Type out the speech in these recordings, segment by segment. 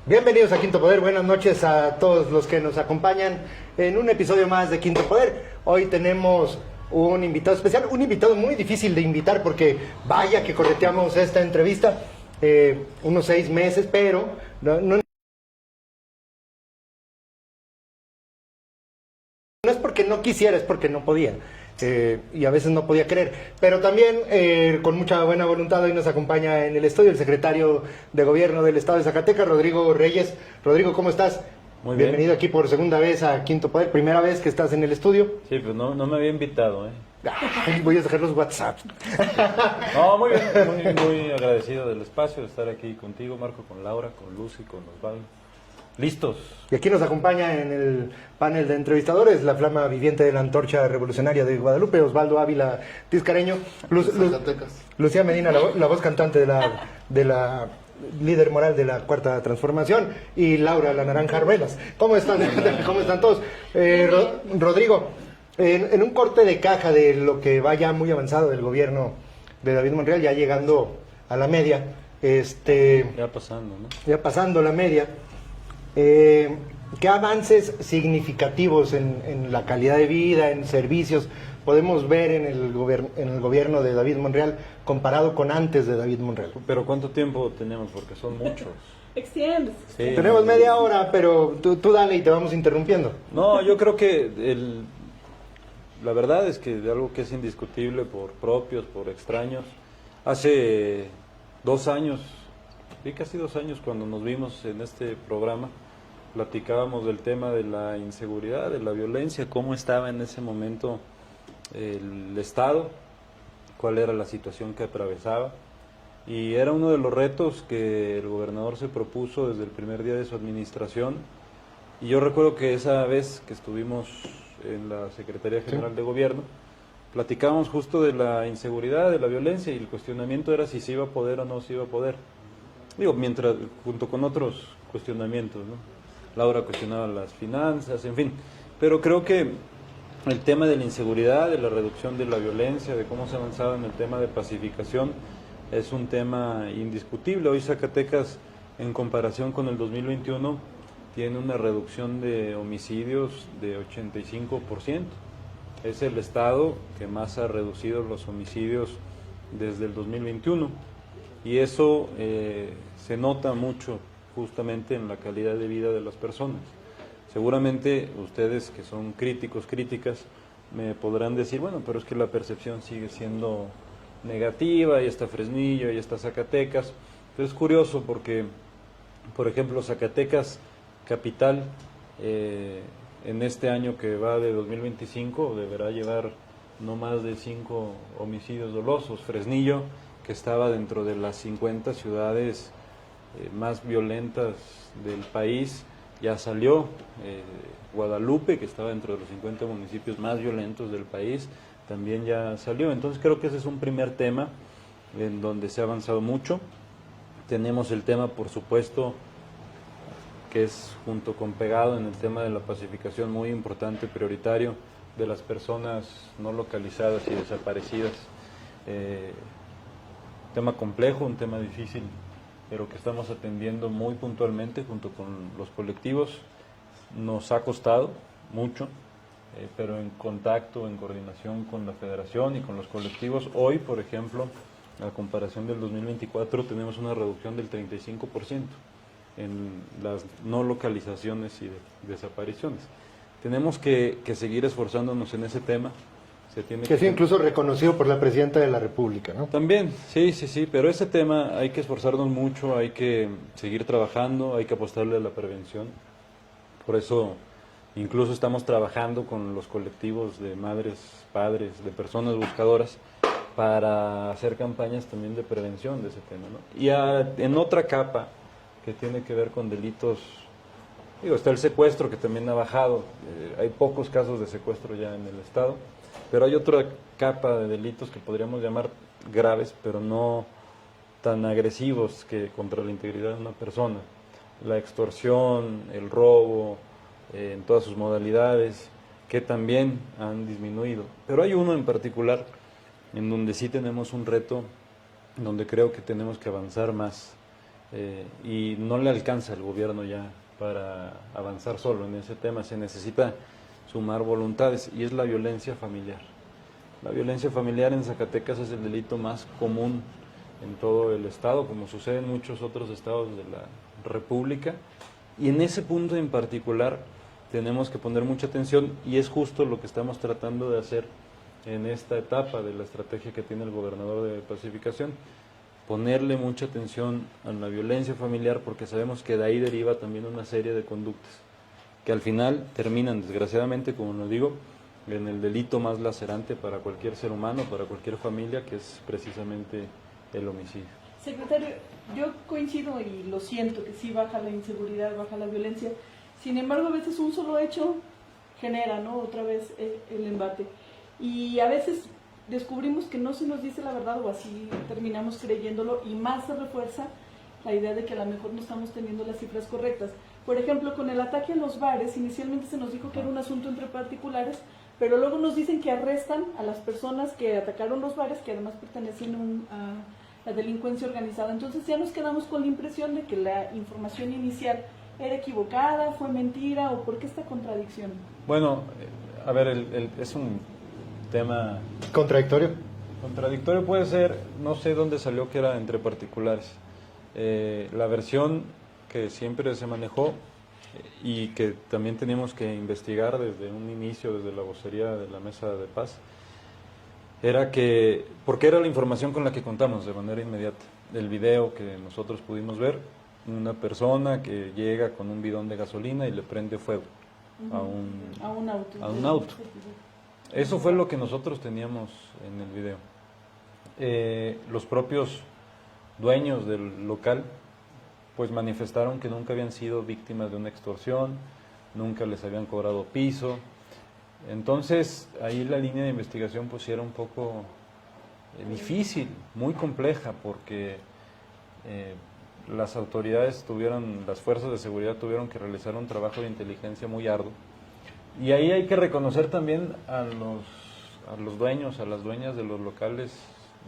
Bienvenidos a Quinto Poder, buenas noches a todos los que nos acompañan en un episodio más de Quinto Poder. Hoy tenemos un invitado especial, un invitado muy difícil de invitar porque vaya que correteamos esta entrevista unos 6 meses, pero no es porque no quisiera, es porque no podía. Y a veces no podía creer. Pero también, con mucha buena voluntad, hoy nos acompaña en el estudio el secretario de Gobierno del Estado de Zacatecas, Rodrigo Reyes. Rodrigo, ¿cómo estás? Muy bien. Bienvenido aquí por segunda vez a Quinto Poder, primera vez que estás en el estudio. Sí, pues no me había invitado, ¿eh? Ay, voy a dejar los WhatsApp. No, muy bien, muy agradecido del espacio, de estar aquí contigo, Marco, con Laura, con Lucy, con Osvaldo. Listos. Y aquí nos acompaña en el panel de entrevistadores la flama viviente de la antorcha revolucionaria de Guadalupe, Osvaldo Ávila Tizcareño, Lucía Medina, la voz cantante de la líder moral de la Cuarta Transformación, y Laura la Naranja Arbelas. ¿Cómo están? ¿Cómo están todos? Rodrigo, en un corte de caja de lo que va ya muy avanzado del gobierno de David Monreal, ya llegando a la media, Ya pasando, ¿no? ya pasando la media, ¿qué avances significativos en la calidad de vida, en servicios, podemos ver en el gobierno de David Monreal comparado con antes de David Monreal? Pero ¿cuánto tiempo tenemos? Porque son muchos. Extiendes. Sí, Tenemos media hora, pero tú dale y te vamos interrumpiendo. No, yo creo que la verdad es que de algo que es indiscutible por propios, por extraños, hace 2 años, sí, casi 2 años cuando nos vimos en este programa, platicábamos del tema de la inseguridad, de la violencia, cómo estaba en ese momento el Estado, cuál era la situación que atravesaba. Y era uno de los retos que el gobernador se propuso desde el primer día de su administración. Y yo recuerdo que esa vez que estuvimos en la Secretaría General de Gobierno, platicábamos justo de la inseguridad, de la violencia, y el cuestionamiento era si se iba a poder o no se iba a poder. Digo, mientras, junto con otros cuestionamientos, ¿no? Laura cuestionaba las finanzas, en fin. Pero creo que el tema de la inseguridad, de la reducción de la violencia, de cómo se ha avanzado en el tema de pacificación, es un tema indiscutible. Hoy Zacatecas, en comparación con el 2021, tiene una reducción de homicidios de 85%. Es el estado que más ha reducido los homicidios desde el 2021. Y eso se nota mucho justamente en la calidad de vida de las personas. Seguramente ustedes que son críticos, críticas, me podrán decir, bueno, pero es que la percepción sigue siendo negativa, y está Fresnillo, y está Zacatecas. Pero es curioso porque, por ejemplo, Zacatecas capital, en este año que va de 2025, deberá llevar no más de 5 homicidios dolosos. Fresnillo, que estaba dentro de las 50 ciudades más violentas del país, ya salió. Guadalupe, que estaba dentro de los 50 municipios más violentos del país, también ya salió. Entonces creo que ese es un primer tema en donde se ha avanzado mucho. Tenemos el tema, por supuesto, que es junto con pegado en el tema de la pacificación, muy importante, prioritario, de las personas no localizadas y desaparecidas. Tema complejo, un tema difícil, pero que estamos atendiendo muy puntualmente junto con los colectivos. Nos ha costado mucho, pero en contacto, en coordinación con la federación y con los colectivos. Hoy, por ejemplo, a comparación del 2024, tenemos una reducción del 35% en las no localizaciones y desapariciones. Tenemos que seguir esforzándonos en ese tema. Que ha sido incluso reconocido por la Presidenta de la República, ¿no? También, sí, pero ese tema hay que esforzarnos mucho, hay que seguir trabajando, hay que apostarle a la prevención. Por eso incluso estamos trabajando con los colectivos de madres, padres, de personas buscadoras, para hacer campañas también de prevención de ese tema, ¿no? Y en otra capa que tiene que ver con delitos, digo, está el secuestro, que también ha bajado. Hay pocos casos de secuestro ya en el estado, pero hay otra capa de delitos que podríamos llamar graves, pero no tan agresivos que contra la integridad de una persona. La extorsión, el robo, en todas sus modalidades, que también han disminuido. Pero hay uno en particular en donde sí tenemos un reto, donde creo que tenemos que avanzar más. y no le alcanza el gobierno ya para avanzar solo en ese tema, se necesita sumar voluntades, y es la violencia familiar. La violencia familiar en Zacatecas es el delito más común en todo el estado, como sucede en muchos otros estados de la República, y en ese punto en particular tenemos que poner mucha atención, y es justo lo que estamos tratando de hacer en esta etapa de la estrategia que tiene el gobernador de pacificación, ponerle mucha atención a la violencia familiar, porque sabemos que de ahí deriva también una serie de conductas que al final terminan, desgraciadamente, como lo digo, en el delito más lacerante para cualquier ser humano, para cualquier familia, que es precisamente el homicidio. Secretario, yo coincido y lo siento, que sí baja la inseguridad, baja la violencia. Sin embargo, a veces un solo hecho genera, ¿no?, otra vez el embate. Y a veces descubrimos que no se nos dice la verdad, o así terminamos creyéndolo, y más se refuerza la idea de que a lo mejor no estamos teniendo las cifras correctas. Por ejemplo, con el ataque a los bares, inicialmente se nos dijo que era un asunto entre particulares, pero luego nos dicen que arrestan a las personas que atacaron los bares, que además pertenecen a la delincuencia organizada. Entonces ya nos quedamos con la impresión de que la información inicial era equivocada, fue mentira, o ¿por qué esta contradicción? Bueno, a ver, es un tema... ¿Contradictorio? Contradictorio puede ser, no sé dónde salió que era entre particulares. La versión que siempre se manejó y que también teníamos que investigar desde un inicio, desde la vocería de la Mesa de Paz, era que, porque era la información con la que contamos de manera inmediata, el video que nosotros pudimos ver, una persona que llega con un bidón de gasolina y le prende fuego a un auto. Eso fue lo que nosotros teníamos en el video. Los propios dueños del local pues manifestaron que nunca habían sido víctimas de una extorsión, nunca les habían cobrado piso. Entonces ahí la línea de investigación pues era un poco difícil, muy compleja, porque las autoridades las fuerzas de seguridad tuvieron que realizar un trabajo de inteligencia muy arduo. Y ahí hay que reconocer también a los dueños, a las dueñas de los locales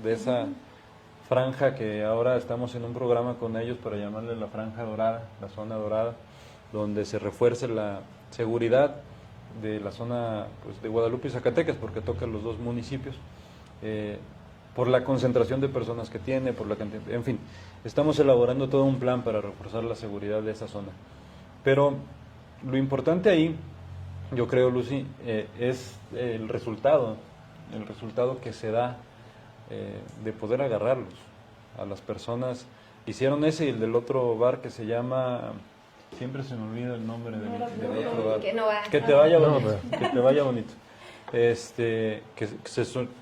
de esa franja, que ahora estamos en un programa con ellos para llamarle la franja dorada, la zona dorada, donde se refuerce la seguridad de la zona pues, de Guadalupe y Zacatecas, porque toca los dos municipios, por la concentración de personas que tiene, por la cantidad, en fin, estamos elaborando todo un plan para reforzar la seguridad de esa zona. Pero lo importante ahí, yo creo, Lucy, es el resultado que se da de poder agarrarlos a las personas. Hicieron ese y el del otro bar que se llama, siempre se me olvida el nombre del otro bar. Que te vaya bonito, que te vaya bonito.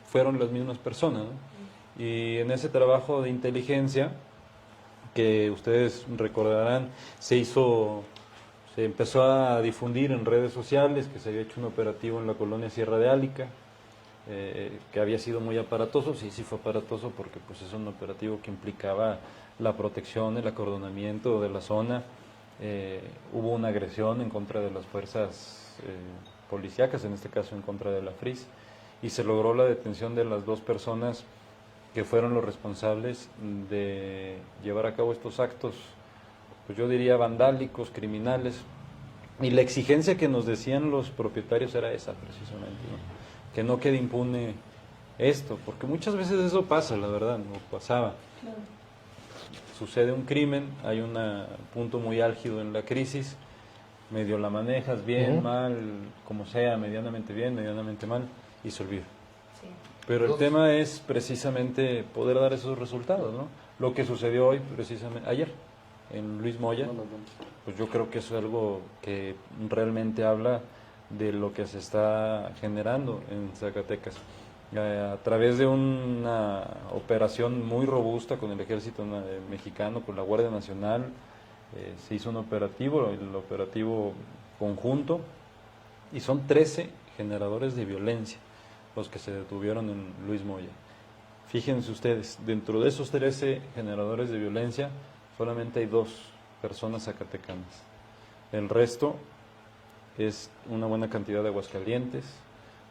Fueron las mismas personas, ¿no? Y en ese trabajo de inteligencia, que ustedes recordarán, se empezó a difundir en redes sociales que se había hecho un operativo en la colonia Sierra de Álica, que había sido muy aparatoso. Sí fue aparatoso, porque pues es un operativo que implicaba la protección, el acordonamiento de la zona. Hubo una agresión en contra de las fuerzas policíacas, en este caso en contra de la FRIS, y se logró la detención de las dos personas que fueron los responsables de llevar a cabo estos actos, pues yo diría vandálicos, criminales. Y la exigencia que nos decían los propietarios era esa, precisamente, ¿no? Que no quede impune esto, porque muchas veces eso pasa, la verdad, no pasaba. Claro. Sucede un crimen, hay un punto muy álgido en la crisis, medio la manejas bien, mal, como sea, medianamente bien, medianamente mal, y se olvida. Sí. Pero el tema es precisamente poder dar esos resultados, ¿no? Lo que sucedió hoy, precisamente, ayer, en Luis Moya, pues yo creo que eso es algo que realmente habla de lo que se está generando en Zacatecas. A través de una operación muy robusta con el ejército mexicano, con la Guardia Nacional, se hizo un operativo, el operativo conjunto, y son 13 generadores de violencia los que se detuvieron en Luis Moya. Fíjense ustedes, dentro de esos 13 generadores de violencia solamente hay 2 personas zacatecanas. El resto es una buena cantidad de Aguascalientes,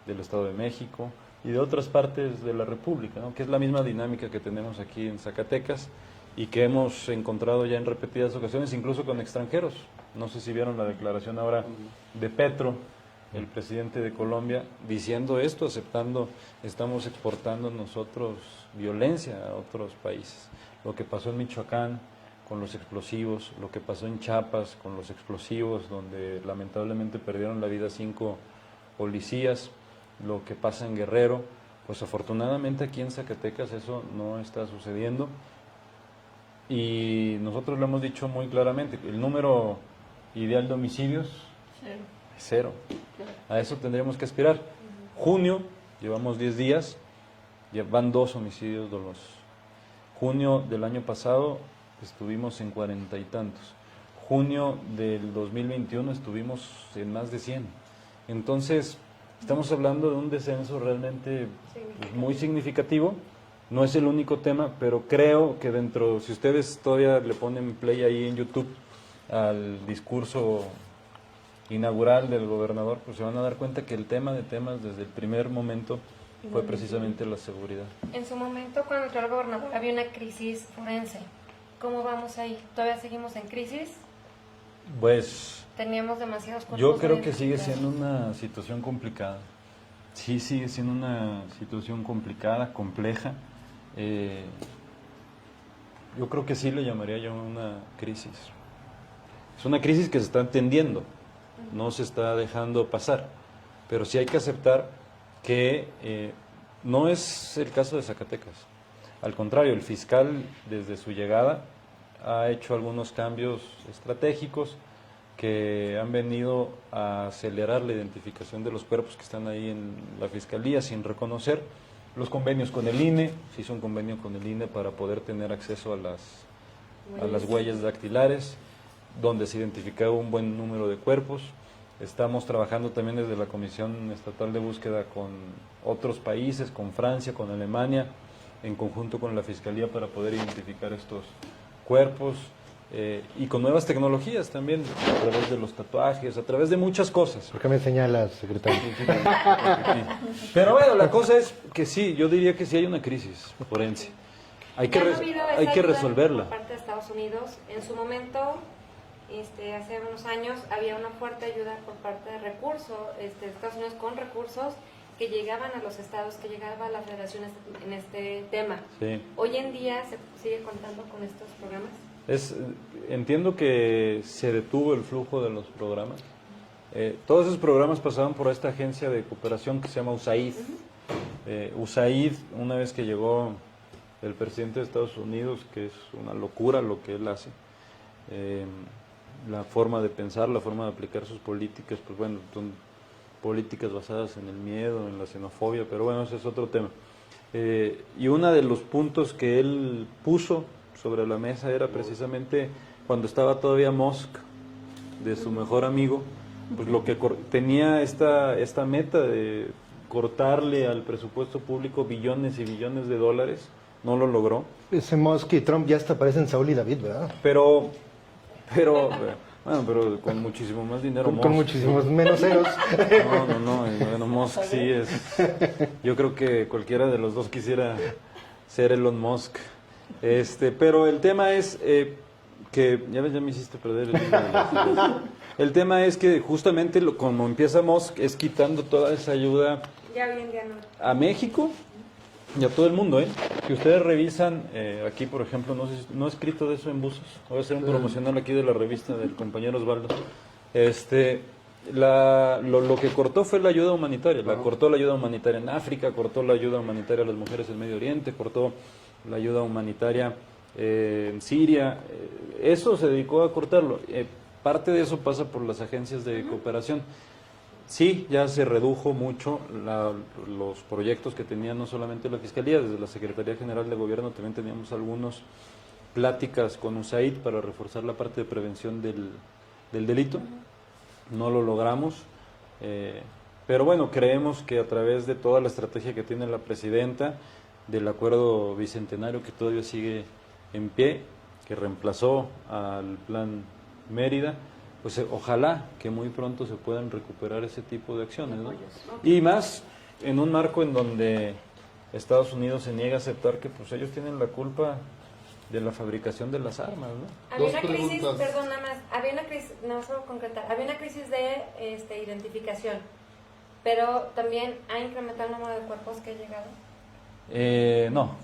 del Estado de México y de otras partes de la República, ¿no? Que es la misma dinámica que tenemos aquí en Zacatecas, y que hemos encontrado ya en repetidas ocasiones, incluso con extranjeros. No sé si vieron la declaración ahora de Petro, el presidente de Colombia, diciendo esto, aceptando, estamos exportando nosotros violencia a otros países. Lo que pasó en Michoacán con los explosivos, lo que pasó en Chiapas con los explosivos, donde lamentablemente perdieron la vida 5 policías, lo que pasa en Guerrero, pues afortunadamente aquí en Zacatecas eso no está sucediendo. Y nosotros lo hemos dicho muy claramente, el número ideal de homicidios es 0. A eso tendríamos que aspirar. Junio, llevamos 10 días, van 2 homicidios dolosos. Junio del año pasado estuvimos en 40 y tantos. Junio del 2021 estuvimos en más de 100. Entonces, estamos hablando de un descenso realmente muy significativo. No es el único tema, pero creo que dentro, si ustedes todavía le ponen play ahí en YouTube al discurso inaugural del gobernador, pues se van a dar cuenta que el tema de temas desde el primer momento fue precisamente la seguridad. En su momento, cuando entró el gobernador, había una crisis forense. ¿Cómo vamos ahí? ¿Todavía seguimos en crisis? Pues Teníamos demasiados cuerpos. yo creo que sigue siendo una situación complicada. Sí, sigue siendo una situación complicada, compleja. Yo creo que sí le llamaría yo una crisis. Es una crisis que se está entendiendo, no se está dejando pasar, pero sí hay que aceptar que no es el caso de Zacatecas. Al contrario, el fiscal desde su llegada ha hecho algunos cambios estratégicos que han venido a acelerar la identificación de los cuerpos que están ahí en la fiscalía sin reconocer. Los convenios con el INE, se hizo un convenio con el INE para poder tener acceso a las huellas dactilares, donde se identificaba un buen número de cuerpos. Estamos trabajando también desde la Comisión Estatal de Búsqueda con otros países, con Francia, con Alemania, en conjunto con la Fiscalía para poder identificar estos cuerpos y con nuevas tecnologías también, a través de los tatuajes, a través de muchas cosas. ¿Por qué me señalas, secretario? Pero bueno, la cosa es que sí, yo diría que sí hay una crisis forense. Hay que resolverla. Por parte de Estados Unidos, en su momento, hace unos años, había una fuerte ayuda por parte de recursos, Estados Unidos con recursos que llegaban a los estados, que llegaba a la federación en este tema. Sí. Hoy en día se sigue contando con estos programas. Entiendo que se detuvo el flujo de los programas. Todos esos programas pasaban por esta agencia de cooperación que se llama USAID. USAID, una vez que llegó el presidente de Estados Unidos, que es una locura lo que él hace, la forma de pensar, la forma de aplicar sus políticas, pues bueno, son políticas basadas en el miedo, en la xenofobia, pero bueno, ese es otro tema. Y uno de los puntos que él puso sobre la mesa era precisamente cuando estaba todavía Musk, de su mejor amigo, pues lo que tenía esta meta de cortarle al presupuesto público billones y billones de dólares, no lo logró. Ese Musk y Trump ya hasta parecen Saúl y David, ¿verdad? Pero con muchísimo más dinero. Con muchísimos menos ceros. No, Musk sí es. Yo creo que cualquiera de los dos quisiera ser Elon Musk. Pero el tema es que ya me hiciste perder el hilo de la... El tema es que justamente como empieza Musk es quitando toda esa ayuda Ya hoy en día no. a México y a todo el mundo, Si ustedes revisan, aquí por ejemplo, no he escrito de eso en Buzos, voy a hacer un promocional aquí de la revista del compañero Osvaldo. Lo que cortó fue la ayuda humanitaria, cortó la ayuda humanitaria en África, cortó la ayuda humanitaria a las mujeres en Medio Oriente, cortó la ayuda humanitaria en Siria, eso se dedicó a cortarlo. Parte de eso pasa por las agencias de cooperación. Sí, ya se redujo mucho los proyectos que tenía no solamente la Fiscalía, desde la Secretaría General de Gobierno también teníamos algunas pláticas con USAID para reforzar la parte de prevención del delito. No lo logramos, pero bueno, creemos que a través de toda la estrategia que tiene la presidenta, del acuerdo bicentenario que todavía sigue en pie, que reemplazó al Plan Mérida, pues ojalá que muy pronto se puedan recuperar ese tipo de acciones, ¿no? Y más en un marco en donde Estados Unidos se niega a aceptar que pues ellos tienen la culpa de la fabricación de las armas, ¿no? Había Dos una crisis, preguntas. perdón, nada más, había una crisis, no solo concretar, había una crisis de identificación, pero también ha incrementado el número de cuerpos que ha llegado. No.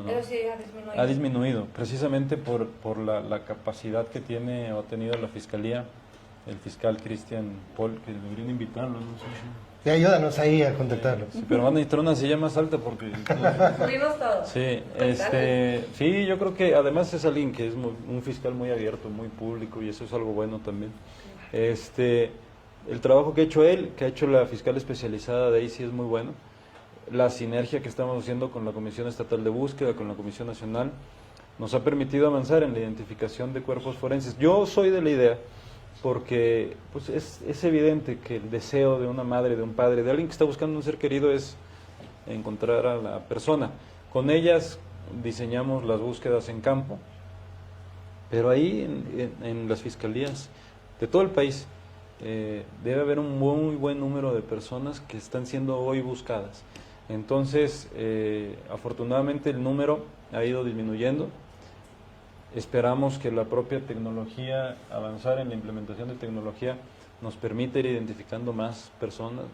Eso sí ha disminuido. Ha disminuido, precisamente por la capacidad que tiene o ha tenido la Fiscalía, el fiscal Cristian Paul, que deberían invitarlo, no sé si... Y ayúdanos ahí a contactarlos. Sí, pero van a necesitar una silla más alta porque... Subimos todo. Sí, yo creo que además es alguien que es un fiscal muy abierto, muy público, y eso es algo bueno también. El trabajo que ha hecho él, que ha hecho la fiscal especializada de ahí, sí es muy bueno. La sinergia que estamos haciendo con la Comisión Estatal de Búsqueda, con la Comisión Nacional, nos ha permitido avanzar en la identificación de cuerpos forenses. Yo soy de la idea, porque pues es evidente que el deseo de una madre, de un padre, de alguien que está buscando un ser querido es encontrar a la persona. Con ellas diseñamos las búsquedas en campo, pero ahí en las fiscalías de todo el país debe haber un muy buen número de personas que están siendo hoy buscadas. Entonces, afortunadamente el número ha ido disminuyendo. Esperamos que la propia tecnología, avanzar en la implementación de tecnología, nos permita ir identificando más personas.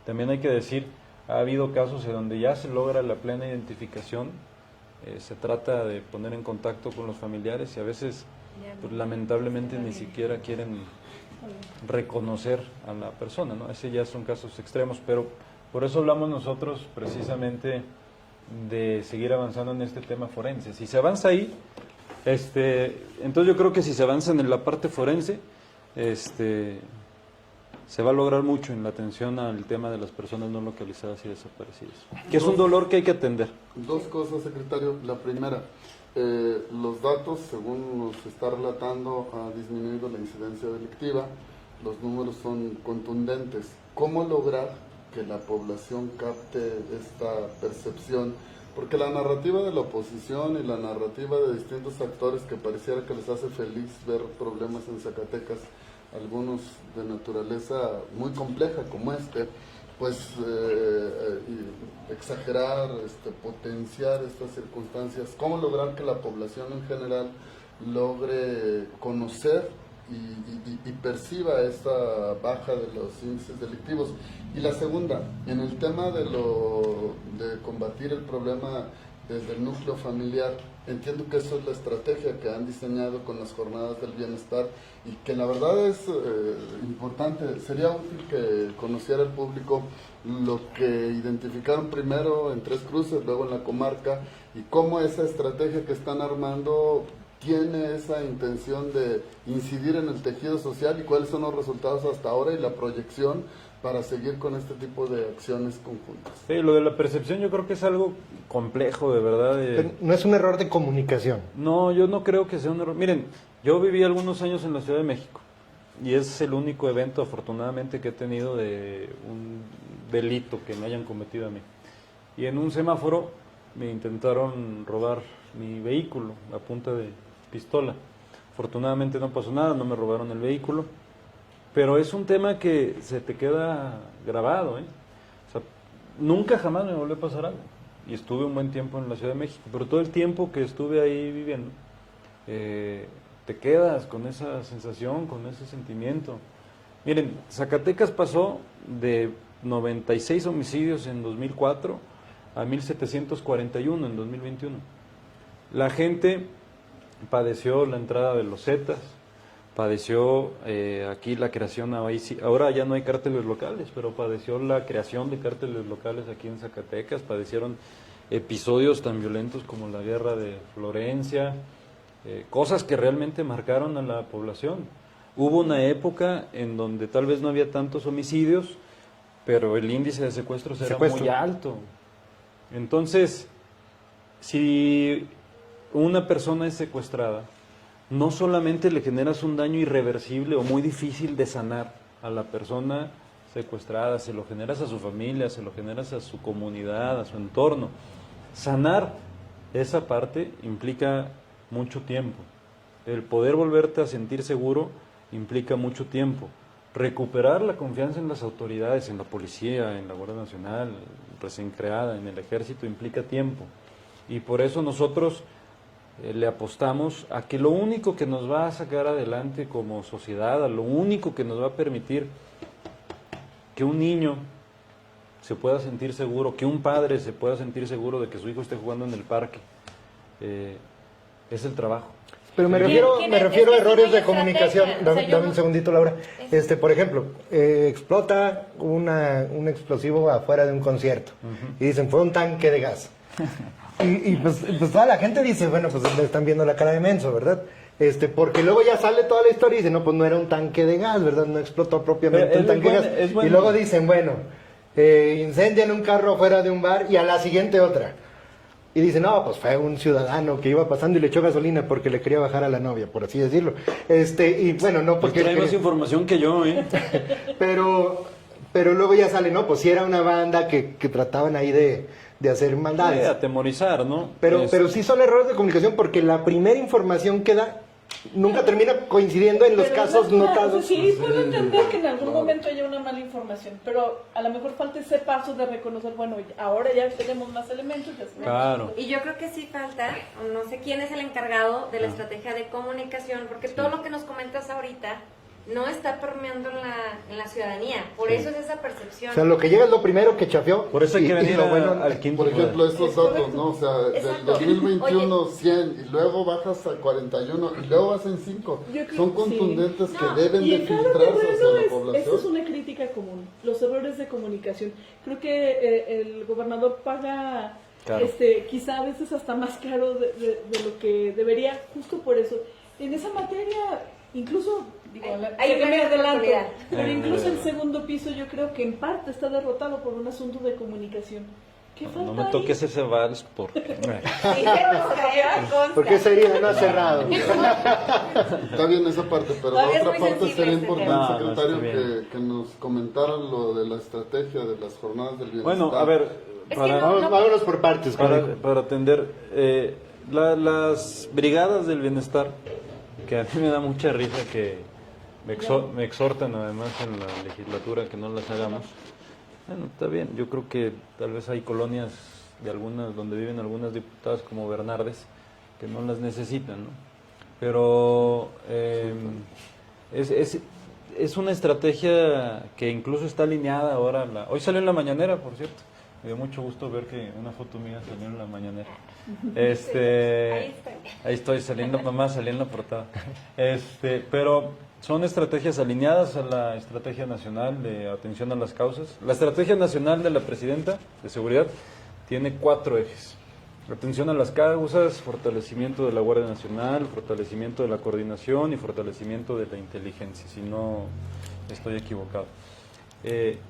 También hay que decir, ha habido casos en donde ya se logra la plena identificación, se trata de poner en contacto con los familiares y a veces, pues, lamentablemente, ni siquiera quieren reconocer a la persona, ¿no? Ese ya son casos extremos, pero por eso hablamos nosotros precisamente de seguir avanzando en este tema forense. Si se avanza ahí, entonces yo creo que si se avanza en la parte forense, se va a lograr mucho en la atención al tema de las personas no localizadas y desaparecidas, que es un dolor que hay que atender. Dos cosas, secretario. La primera, los datos, según nos está relatando, ha disminuido la incidencia delictiva, los números son contundentes. ¿Cómo lograr que la población capte esta percepción? Porque la narrativa de la oposición y la narrativa de distintos actores que pareciera que les hace feliz ver problemas en Zacatecas, algunos de naturaleza muy compleja como pues exagerar, potenciar estas circunstancias. ¿Cómo lograr que la población en general logre conocer y perciba esta baja de los índices delictivos? Y la segunda, en el tema de combatir el problema desde el núcleo familiar, entiendo que eso es la estrategia que han diseñado con las jornadas del bienestar y que la verdad es importante. Sería útil que conociera el público lo que identificaron primero en Tres Cruces, luego en la comarca, y cómo esa estrategia que están armando tiene esa intención de incidir en el tejido social y cuáles son los resultados hasta ahora y la proyección para seguir con este tipo de acciones conjuntas. Sí, lo de la percepción yo creo que es algo complejo, de verdad. Pero no es un error de comunicación. No, yo no creo que sea un error. Miren, yo viví algunos años en la Ciudad de México y es el único evento, afortunadamente, que he tenido de un delito que me hayan cometido a mí. Y en un semáforo me intentaron robar mi vehículo a punta de pistola. Afortunadamente no pasó nada, no me robaron el vehículo. Pero es un tema que se te queda grabado, ¿eh? O sea, nunca jamás me volvió a pasar algo. Y estuve un buen tiempo en la Ciudad de México, pero todo el tiempo que estuve ahí viviendo, te quedas con esa sensación, con ese sentimiento. Miren, Zacatecas pasó de 96 homicidios en 2004 a 1741 en 2021. La gente padeció la entrada de los Zetas, padeció aquí la creación, ahora ya no hay cárteles locales, pero padeció la creación de cárteles locales aquí en Zacatecas, padecieron episodios tan violentos como la guerra de Florencia, cosas que realmente marcaron a la población. Hubo una época en donde tal vez no había tantos homicidios, pero el índice de secuestros era muy alto. Entonces, si una persona es secuestrada, no solamente le generas un daño irreversible o muy difícil de sanar a la persona secuestrada, se lo generas a su familia, se lo generas a su comunidad, a su entorno. Sanar esa parte implica mucho tiempo. El poder volverte a sentir seguro implica mucho tiempo. Recuperar la confianza en las autoridades, en la policía, en la Guardia Nacional, recién creada, en el Ejército, implica tiempo. Y por eso nosotros le apostamos a que lo único que nos va a sacar adelante como sociedad, a lo único que nos va a permitir que un niño se pueda sentir seguro, que un padre se pueda sentir seguro de que su hijo esté jugando en el parque, es el trabajo. Pero me refiero a errores de comunicación. Dame un segundito, Laura. Por ejemplo, explota un explosivo afuera de un concierto y dicen, fue un tanque de gas. Y pues toda la gente dice, bueno, pues le están viendo la cara de menso, ¿verdad? Porque luego ya sale toda la historia y dice, no, pues no era un tanque de gas, ¿verdad? No explotó propiamente un tanque de gas. bueno. Y luego dicen, bueno, incendian un carro afuera de un bar y a la siguiente otra. Y dicen, no, pues fue un ciudadano que iba pasando y le echó gasolina porque le quería bajar a la novia, por así decirlo. Y bueno, no porque... Pues trae más información que yo, ¿eh? Pero luego ya sale, no, pues sí era una banda que trataban ahí de hacer maldades. Sí, atemorizar, ¿no? Pero sí son errores de comunicación porque la primera información que da nunca termina coincidiendo en los Pero casos claro, notados. sí, puedo entender que en algún momento haya una mala información, pero a lo mejor falta ese paso de reconocer, bueno, ahora ya tenemos más elementos. Ya sabemos. Claro. Y yo creo que sí falta, o no sé quién es el encargado de la estrategia de comunicación, porque todo lo que nos comentas ahorita no está permeando en la ciudadanía, por eso es esa percepción. O sea, lo que llega es lo primero que chafió. Por eso hay que venir lo bueno, al quinto Por ejemplo, poder. estos datos, ¿no? O sea, del Exacto. 2021 Oye. 100 y luego bajas a 41 y luego vas en 5. Yo creo Son que contundentes sí. que No, deben Y de en cada filtrarse hacia terreno la esa población. es una crítica común, los errores de comunicación. Creo que el gobernador paga Claro. quizá a veces hasta más caro de lo que debería, justo por eso. En esa materia, incluso, digo, Hay sé que una me gran adelanto, oportunidad. pero incluso el segundo piso yo creo que en parte está derrotado por un asunto de comunicación. ¿Qué falta No me ahí? toques ese vals porque... Sí, consta. porque esa herida no ha cerrado. Está bien esa parte, pero la Todavía es otra muy parte sensible sería este importante, tema. No, secretario, está bien. que nos comentaran lo de la estrategia de las jornadas del bienestar. Bueno, a ver, Es que para... no- Vámonos por partes. Conejo. para atender las brigadas del bienestar, que a mí me da mucha risa que me exhortan además en la legislatura que no las hagamos. Bueno, está bien, yo creo que tal vez hay colonias de algunas donde viven algunas diputadas como Bernardes que no las necesitan, ¿no? Pero es una estrategia que incluso está alineada ahora. Hoy salió en la mañanera, por cierto. Me dio mucho gusto ver que una foto mía salió en la mañanera. Ahí estoy. Ahí estoy saliendo, mamá, saliendo en la portada. Pero son estrategias alineadas a la estrategia nacional de atención a las causas. La estrategia nacional de la presidenta de seguridad tiene 4 ejes. Atención a las causas, fortalecimiento de la Guardia Nacional, fortalecimiento de la coordinación y fortalecimiento de la inteligencia, si no estoy equivocado.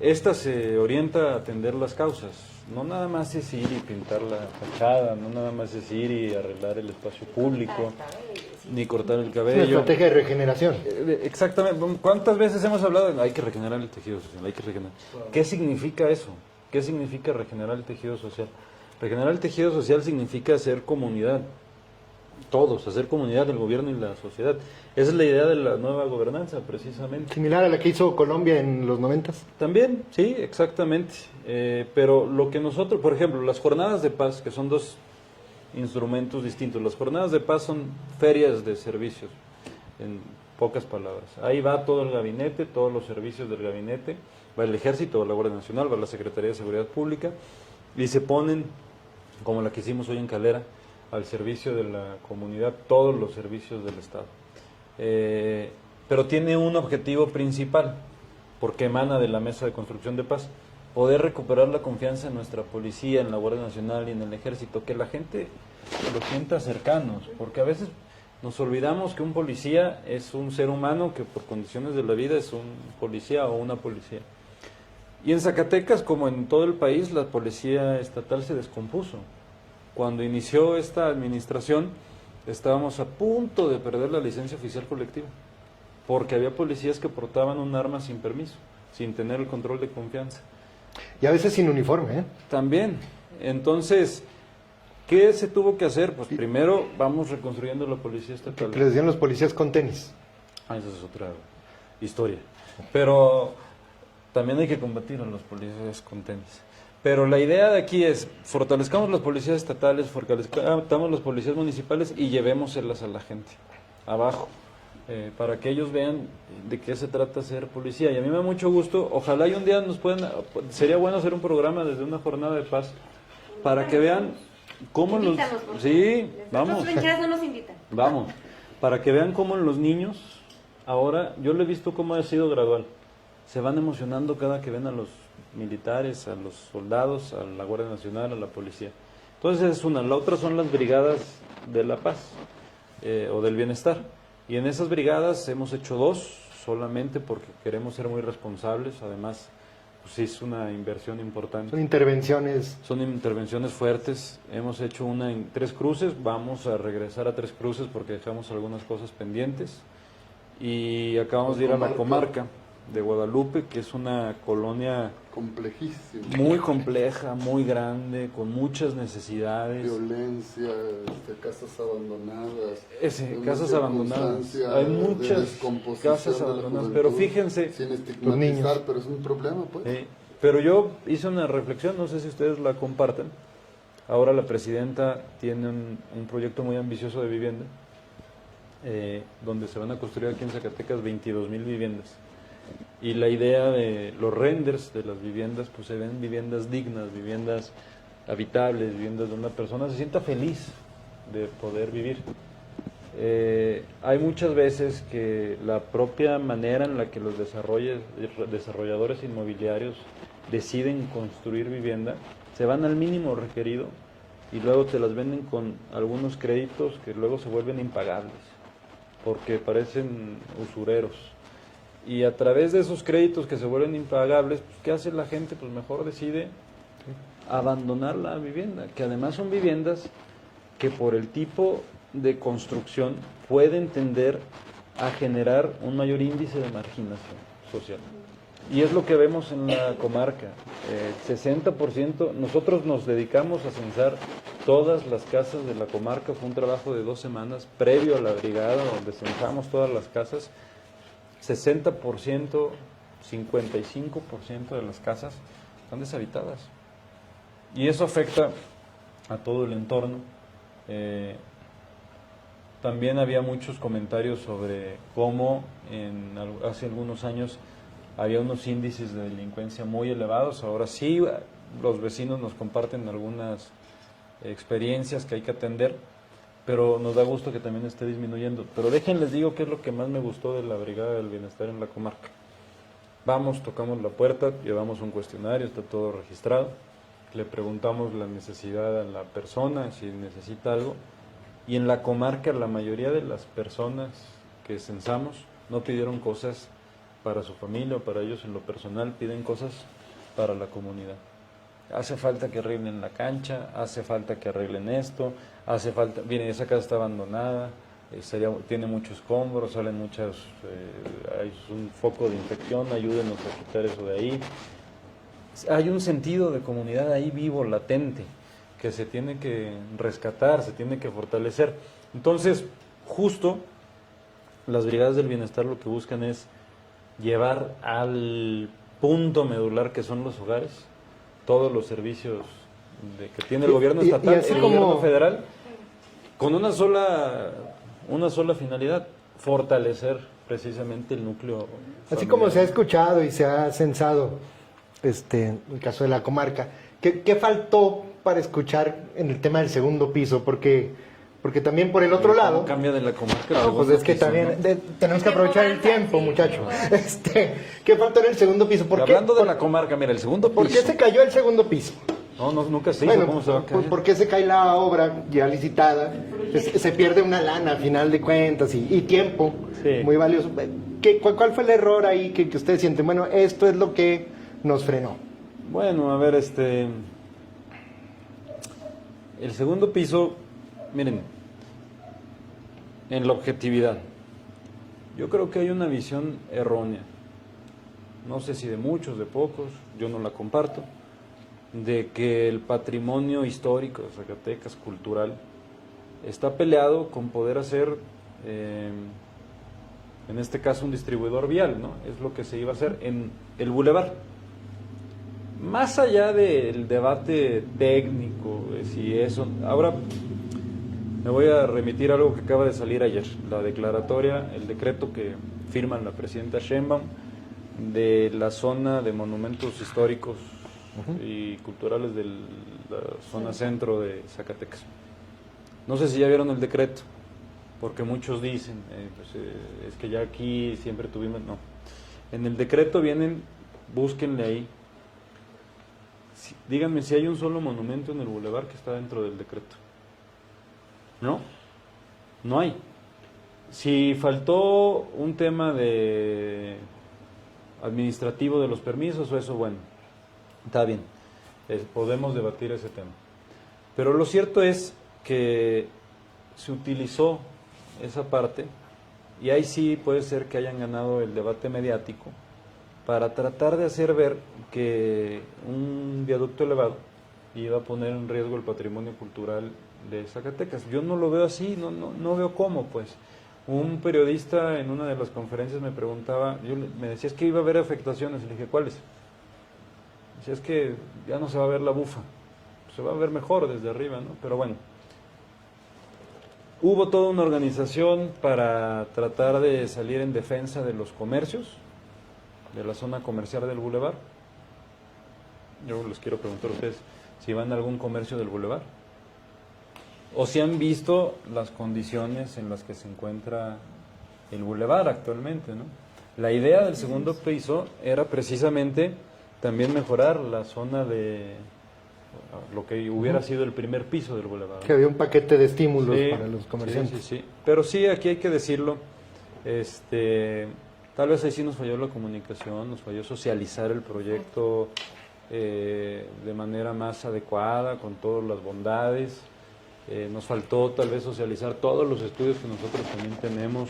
Esta se orienta a atender las causas. No nada más es ir y pintar la fachada, no nada más es ir y arreglar el espacio público, ni cortar el Es una cabello. estrategia de regeneración. Exactamente. ¿Cuántas veces hemos hablado de hay que regenerar el tejido social? Hay que regenerar. ¿Qué significa eso? ¿Qué significa regenerar el tejido social? Regenerar el tejido social significa hacer comunidad. Todos, hacer comunidad, el gobierno y la sociedad. Esa es la idea de la nueva gobernanza, precisamente. Similar a la que hizo Colombia en los 90s. También, sí, exactamente. Pero lo que nosotros, por ejemplo, las jornadas de paz, que son 2 instrumentos distintos. Las jornadas de paz son ferias de servicios, en pocas palabras. Ahí va todo el gabinete, todos los servicios del gabinete, va el Ejército, va la Guardia Nacional, va la Secretaría de Seguridad Pública, y se ponen, como la que hicimos hoy en Calera, al servicio de la comunidad, todos los servicios del Estado. Pero tiene un objetivo principal, porque emana de la Mesa de Construcción de Paz, poder recuperar la confianza en nuestra policía, en la Guardia Nacional y en el Ejército, que la gente lo sienta cercanos, porque a veces nos olvidamos que un policía es un ser humano que por condiciones de la vida es un policía o una policía. Y en Zacatecas, como en todo el país, la policía estatal se descompuso. Cuando inició esta administración, estábamos a punto de perder la licencia oficial colectiva, porque había policías que portaban un arma sin permiso, sin tener el control de confianza. Y a veces sin uniforme, ¿eh? También. Entonces, ¿qué se tuvo que hacer? Pues primero vamos reconstruyendo la policía estatal. Que les decían los policías con tenis. Esa es otra historia. Pero también hay que combatir a los policías con tenis. Pero la idea de aquí es, fortalezcamos las policías estatales, fortalezcamos las policías municipales y llevémoselas a la gente, abajo, para que ellos vean de qué se trata ser policía. Y a mí me da mucho gusto, ojalá y un día sería bueno hacer un programa desde una jornada de paz, para que vean cómo los... Invítanos, por favor. Sí, vamos. Los trincheras no nos invitan. Vamos, para que vean cómo los niños, ahora, yo lo he visto cómo ha sido gradual, se van emocionando cada que ven a los militares, a los soldados, a la Guardia Nacional, a la policía. Entonces es una, la otra son las brigadas de la paz o del bienestar. Y en esas brigadas hemos hecho 2 solamente porque queremos ser muy responsables, además pues sí es una inversión importante. Son intervenciones. Son intervenciones fuertes. Hemos hecho una en 3 Cruces, vamos a regresar a 3 Cruces porque dejamos algunas cosas pendientes. Y acabamos de ir a la comarca de Guadalupe, que es una colonia Complejísimo. muy compleja, muy grande, con muchas necesidades. Violencia, casas abandonadas. Casas una abandonadas. circunstancia Hay de muchas descomposición casas de la abandonadas, juventud, pero fíjense, sin niños. estigmatizar, pero es un problema, pues. pero yo hice una reflexión, no sé si ustedes la comparten. Ahora la presidenta tiene un proyecto muy ambicioso de vivienda, donde se van a construir aquí en Zacatecas 22,000 viviendas. Y la idea de los renders de las viviendas, pues se ven viviendas dignas, viviendas habitables, viviendas donde una persona se sienta feliz de poder vivir. Hay muchas veces que la propia manera en la que los desarrolladores inmobiliarios deciden construir vivienda, se van al mínimo requerido y luego te las venden con algunos créditos que luego se vuelven impagables, porque parecen usureros. Y a través de esos créditos que se vuelven impagables, pues, ¿qué hace la gente? Pues mejor decide abandonar la vivienda, que además son viviendas que por el tipo de construcción pueden tender a generar un mayor índice de marginación social. Y es lo que vemos en la comarca. 60%, nosotros nos dedicamos a censar todas las casas de la comarca, fue un trabajo de 2 semanas previo a la brigada donde censamos todas las casas. 60%, 55% de las casas están deshabitadas. Y eso afecta a todo el entorno. También había muchos comentarios sobre cómo hace algunos años había unos índices de delincuencia muy elevados. Ahora sí, los vecinos nos comparten algunas experiencias que hay que atender, pero nos da gusto que también esté disminuyendo. Pero déjenles digo qué es lo que más me gustó de la Brigada del Bienestar en la comarca. Vamos, tocamos la puerta, llevamos un cuestionario, está todo registrado, le preguntamos la necesidad a la persona, si necesita algo, y en la comarca la mayoría de las personas que censamos no pidieron cosas para su familia o para ellos en lo personal, piden cosas para la comunidad. Hace falta que arreglen la cancha, hace falta que arreglen esto, hace falta, miren, esa casa está abandonada, tiene muchos escombros, salen muchas, hay un foco de infección, ayúdenos a quitar eso de ahí. Hay un sentido de comunidad ahí vivo, latente, que se tiene que rescatar, se tiene que fortalecer. Entonces, justo las brigadas del bienestar lo que buscan es llevar al punto medular que son los hogares, todos los servicios que tiene el gobierno estatal, el gobierno federal, con una sola finalidad, fortalecer precisamente el núcleo familiar. Así como se ha escuchado y se ha censado el caso de la comarca, ¿qué faltó para escuchar en el tema del segundo piso? Porque también por el otro lado... Cambia de la comarca. No, pues es que piso, también ¿no? Tenemos que aprovechar el tiempo, muchachos. ¿Qué faltó en el segundo piso? Hablando de la comarca, mira, el segundo piso... ¿Por qué se cayó el segundo piso? No, nunca se hizo. ¿Cómo se va a caer? ¿Por qué se cae la obra ya licitada? Se pierde una lana a final de cuentas y tiempo muy valioso. ¿Cuál fue el error ahí que ustedes sienten? Bueno, esto es lo que nos frenó. Bueno, a ver, el segundo piso, miren, en la objetividad, yo creo que hay una visión errónea, no sé si de muchos, de pocos, yo no la comparto, de que el patrimonio histórico de Zacatecas, cultural, está peleado con poder hacer, en este caso, un distribuidor vial, ¿no? Es lo que se iba a hacer en el bulevar. más allá del debate técnico, de si eso, ahora me voy a remitir a algo que acaba de salir ayer, la declaratoria, el decreto que firman la presidenta Sheinbaum de la zona de monumentos históricos y culturales de la zona centro de Zacatecas. No sé si ya vieron el decreto, porque muchos dicen, es que ya aquí siempre tuvimos, no. En el decreto vienen, búsquenle ahí, díganme si hay un solo monumento en el bulevar que está dentro del decreto. No, no hay. Si faltó un tema de administrativo de los permisos o eso, bueno, está bien, podemos debatir ese tema. Pero lo cierto es que se utilizó esa parte y ahí sí puede ser que hayan ganado el debate mediático para tratar de hacer ver que un viaducto elevado iba a poner en riesgo el patrimonio cultural de Zacatecas. Yo no lo veo así, no veo cómo, pues. Un periodista en una de las conferencias me preguntaba, me decía, es que iba a haber afectaciones, y le dije, ¿cuáles? Decía, es que ya no se va a ver la bufa, se va a ver mejor desde arriba, ¿no? Pero bueno, hubo toda una organización para tratar de salir en defensa de los comercios, de la zona comercial del bulevar. Yo les quiero preguntar a ustedes si van a algún comercio del bulevar o si han visto las condiciones en las que se encuentra el bulevar actualmente, ¿no? La idea del segundo piso era precisamente también mejorar la zona de lo que hubiera sido el primer piso del bulevar, ¿no? Que había un paquete de estímulos Sí, para los comerciantes. sí. Pero sí, aquí hay que decirlo, tal vez ahí sí nos falló la comunicación, nos falló socializar el proyecto de manera más adecuada, con todas las bondades. Nos faltó tal vez socializar todos los estudios que nosotros también tenemos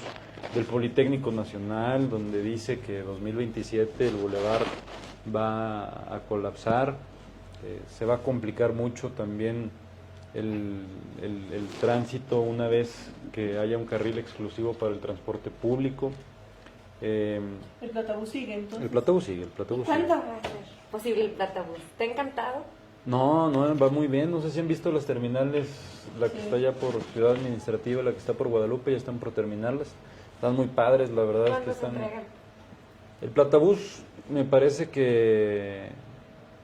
del Politécnico Nacional, donde dice que 2027 el bulevar va a colapsar, se va a complicar mucho también el tránsito una vez que haya un carril exclusivo para el transporte público. El Platabús sigue, entonces. El Platabús sigue. ¿Cuándo va a ser posible el Platabús? ¿Te ha encantado? No, va muy bien. No sé si han visto las terminales, la que está ya por Ciudad Administrativa, la que está por Guadalupe, ya están por terminarlas. Están muy padres, la verdad es que están. El Platabús me parece que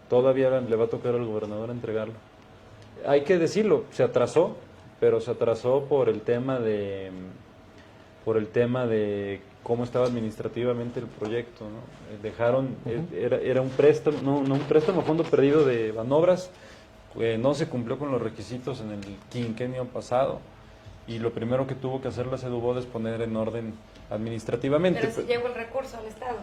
todavía le va a tocar al gobernador entregarlo. Hay que decirlo, se atrasó, pero se atrasó por el tema de cómo estaba administrativamente el proyecto, ¿no? Dejaron, era un préstamo, no un préstamo a fondo perdido de Banobras, no se cumplió con los requisitos en el quinquenio pasado y lo primero que tuvo que hacer la Sedubod es poner en orden administrativamente. Pero si llegó el recurso al Estado.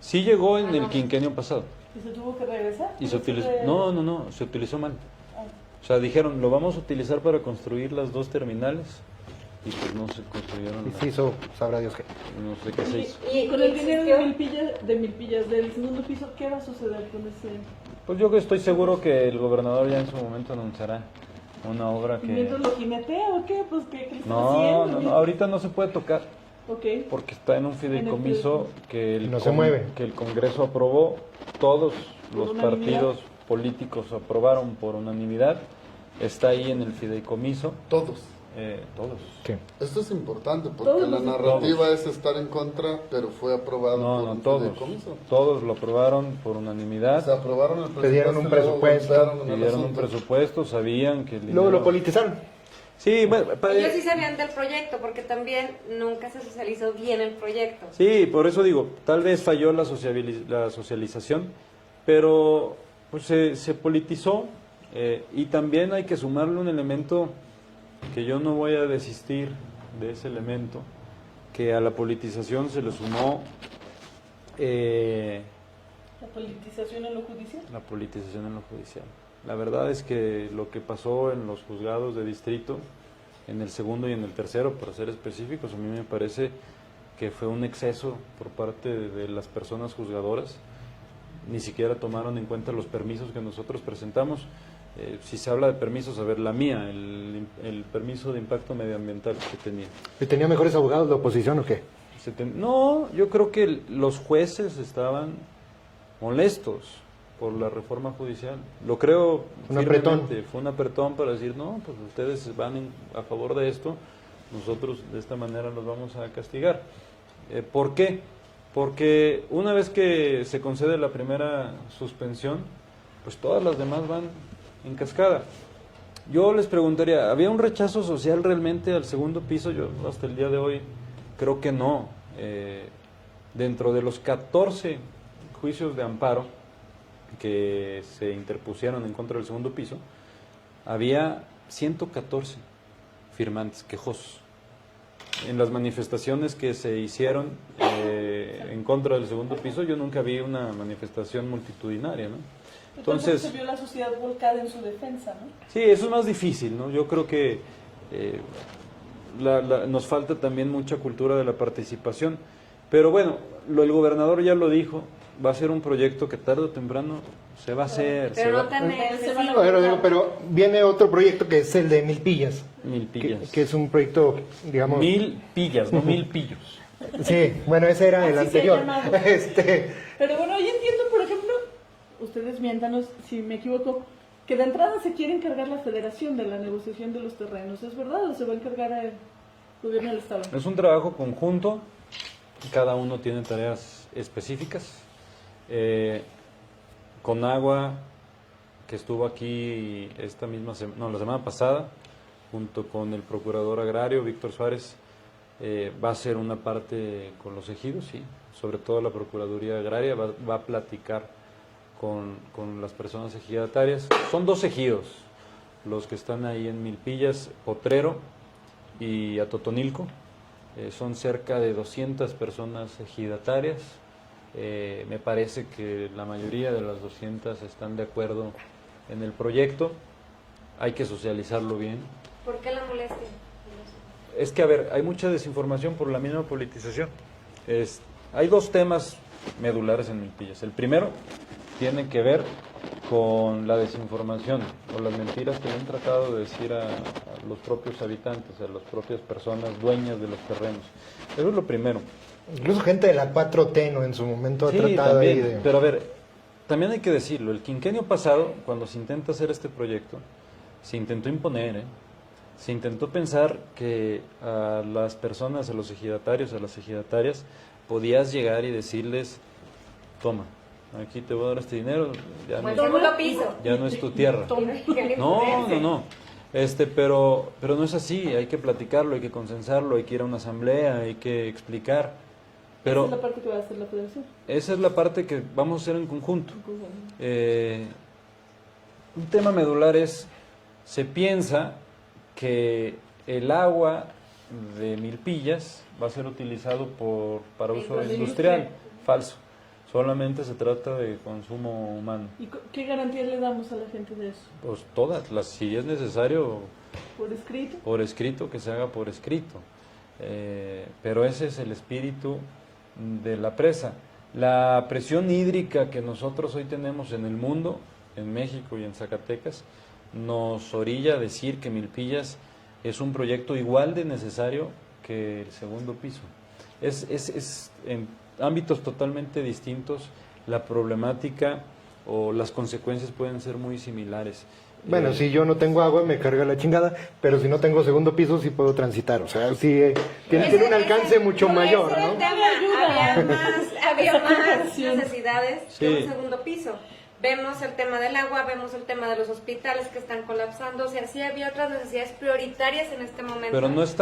Sí llegó en el quinquenio pasado. ¿Y se tuvo que regresar? Y se utilizó, no, se utilizó mal. O sea, dijeron, lo vamos a utilizar para construir las dos terminales y pues no se construyeron. Y se hizo, sabrá Dios qué. No sé qué se hizo. Y con el dinero de Milpillas del segundo piso, ¿qué va a suceder con ese? Pues yo estoy seguro que el gobernador ya en su momento anunciará una obra que... ¿Mientras lo jinetea o qué? Pues ¿qué está No, haciendo? ahorita no se puede tocar Ok. porque está en un fideicomiso que No se mueve. que el Congreso aprobó, todos ¿Por los unanimidad? partidos políticos aprobaron por unanimidad, está ahí en el fideicomiso, Todos. todos. Sí. Esto es importante porque Todos la los- narrativa es estar en contra, pero fue aprobado por un Todos fideicomiso. lo aprobaron por unanimidad. Se aprobaron el presupuesto. Pidieron un y luego presupuesto. golpearon en el Pidieron un asunto. presupuesto, sabían que el Luego lo dinero- politizaron. Sí, bueno, Ellos sí sabían del proyecto porque también nunca se socializó bien el proyecto. sí, por eso digo, tal vez falló la socialización, pero pues se politizó y también hay que sumarle un elemento que yo no voy a desistir de ese elemento, que a la politización se le sumó La politización en lo judicial. la politización en lo judicial. La verdad es que lo que pasó en los juzgados de distrito, en el segundo y en el tercero, para ser específicos, a mí me parece que fue un exceso por parte de las personas juzgadoras. Ni siquiera tomaron en cuenta los permisos que nosotros presentamos. Si se habla de permisos, a ver, la mía, el permiso de impacto medioambiental que tenía. ¿Y tenía mejores abogados de oposición o qué? No, yo creo que los jueces estaban molestos. por la reforma judicial. Lo creo Un apretón. firmemente. Fue un apretón para decir, no, pues ustedes van a favor de esto, nosotros de esta manera los vamos a castigar. ¿Por qué? Porque una vez que se concede la primera suspensión, pues todas las demás van en cascada. Yo les preguntaría, ¿había un rechazo social realmente al segundo piso? Yo hasta el día de hoy creo que no. Dentro de los 14 juicios de amparo que se interpusieron en contra del segundo piso, había 114 firmantes quejosos. En las manifestaciones que se hicieron en contra del segundo piso, yo nunca vi una manifestación multitudinaria, ¿no? Entonces se vio la sociedad volcada en su defensa, ¿no? Sí, eso es más difícil, ¿no? Yo creo que nos falta también mucha cultura de la participación. Pero bueno, el gobernador ya lo dijo, va a ser un proyecto que tarde o temprano se va a hacer. Pero no tan excesivo. Pero viene otro proyecto que es el de Milpillas. Milpillas. Que es un proyecto, digamos... 1000 pillas, no 1000 pillos. Sí, bueno, ese era el Así se ha anterior. llamado. Pero bueno, yo entiendo, por ejemplo, ustedes miéntanos si me equivoco, que de entrada se quiere encargar la federación de la negociación de los terrenos. ¿Es verdad o se va a encargar el gobierno del estado? Es un trabajo conjunto, cada uno tiene tareas específicas. Conagua, que estuvo aquí esta misma la semana pasada, junto con el procurador agrario, Víctor Suárez, va a hacer una parte con los ejidos, sí, sobre todo la Procuraduría Agraria, va a platicar con las personas ejidatarias. Son 2 ejidos los que están ahí en Milpillas, Potrero y Atotonilco. Son cerca de 200 personas ejidatarias. Me parece que la mayoría de las 200 están de acuerdo en el proyecto. Hay que socializarlo bien. ¿Por qué la molestia? Es que, a ver, hay mucha desinformación por la misma politización. Hay 2 temas medulares en Milpillas. El primero tiene que ver con la desinformación o las mentiras que le han tratado de decir a los propios habitantes, a las propias personas dueñas de los terrenos. Eso es lo primero. Incluso gente de la 4T, ¿no? En su momento ha Sí, tratado también, ahí de... pero a ver, también hay que decirlo, el quinquenio pasado, cuando se intenta hacer este proyecto, se intentó imponer, se intentó pensar que a las personas, a los ejidatarios, a las ejidatarias, podías llegar y decirles, toma, aquí te voy a dar este dinero, ya Como el no, segundo piso. ya no es tu tierra. No. Pero no es así, hay que platicarlo, hay que consensarlo, hay que ir a una asamblea, hay que explicar. Pero esa es la parte que va a hacer la federación. esa es la parte que vamos a hacer en conjunto. Un tema medular es, se piensa que el agua de Milpillas va a ser utilizado para uso industrial. Falso. Solamente se trata de consumo humano. ¿Y qué garantías le damos a la gente de eso? Pues todas, si es necesario, ¿Por escrito? por escrito, que se haga por escrito. Pero ese es el espíritu de la presa. La presión hídrica que nosotros hoy tenemos en el mundo, en México y en Zacatecas, nos orilla a decir que Milpillas es un proyecto igual de necesario que el segundo piso. Es en ámbitos totalmente distintos, la problemática o las consecuencias pueden ser muy similares. Bueno, si yo no tengo agua me carga la chingada, pero si no tengo segundo piso sí puedo transitar, o sea, sí tiene un alcance mucho mayor, ese era ¿no? el tema. Había más Esa necesidades Sí. que un segundo piso. Vemos el tema del agua, vemos el tema de los hospitales que están colapsando, o sea, sí había otras necesidades prioritarias en este momento. Pero no es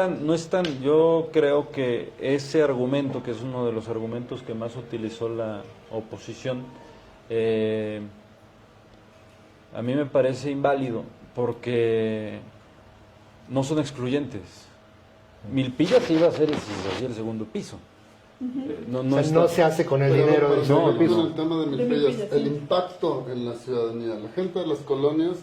tan, yo creo que ese argumento, que es uno de los argumentos que más utilizó la oposición, a mí me parece inválido porque no son excluyentes. Milpillas se iba a hacer si se hacía el segundo piso. No se hace con el dinero del pero segundo no, piso. en el tema de Milpillas, el impacto en la ciudadanía, la gente de las colonias,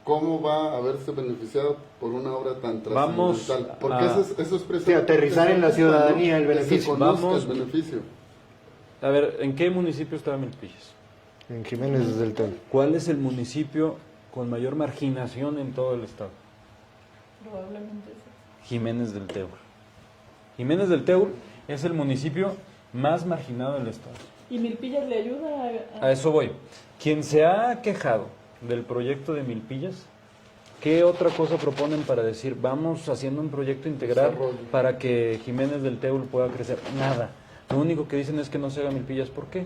¿cómo va a verse beneficiada por una obra tan trascendental? Porque eso es precisamente... Sí, aterrizar en la ciudadanía el que se beneficio. conozca el beneficio. A ver, ¿en qué municipio estaba Milpillas? En Jiménez del Teno. ¿Cuál es el municipio con mayor marginación en todo el estado? Probablemente sí. Jiménez del Teur. Jiménez del Teur es el municipio más marginado del Estado. ¿Y Milpillas le ayuda A eso voy. Quien se ha quejado del proyecto de Milpillas, ¿qué otra cosa proponen para decir, vamos haciendo un proyecto integral Desarrollo. para que Jiménez del Teul pueda crecer? Nada. Lo único que dicen es que no se haga Milpillas. ¿Por qué?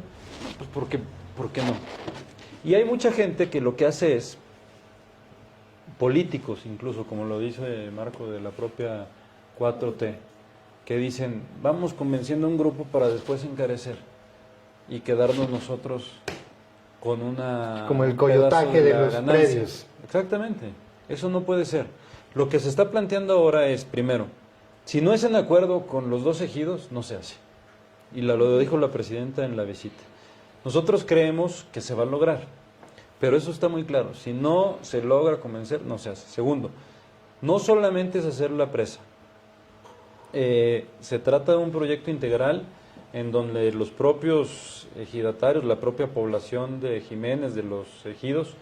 Pues ¿por qué no? Y hay mucha gente que lo que hace es, políticos incluso, como lo dice Marco de la propia 4T, que dicen, vamos convenciendo a un grupo para después encarecer y quedarnos nosotros con una... Como el un pedazo coyotaje de la los ganancia. predios. Exactamente, eso no puede ser. Lo que se está planteando ahora es, primero, si no es en acuerdo con los dos ejidos, no se hace. Y lo dijo la presidenta en la visita. Nosotros creemos que se va a lograr, pero eso está muy claro. Si no se logra convencer, no se hace. Segundo, no solamente es hacer la presa. Se trata de un proyecto integral en donde los propios ejidatarios, la propia población de Jiménez, de los ejidos,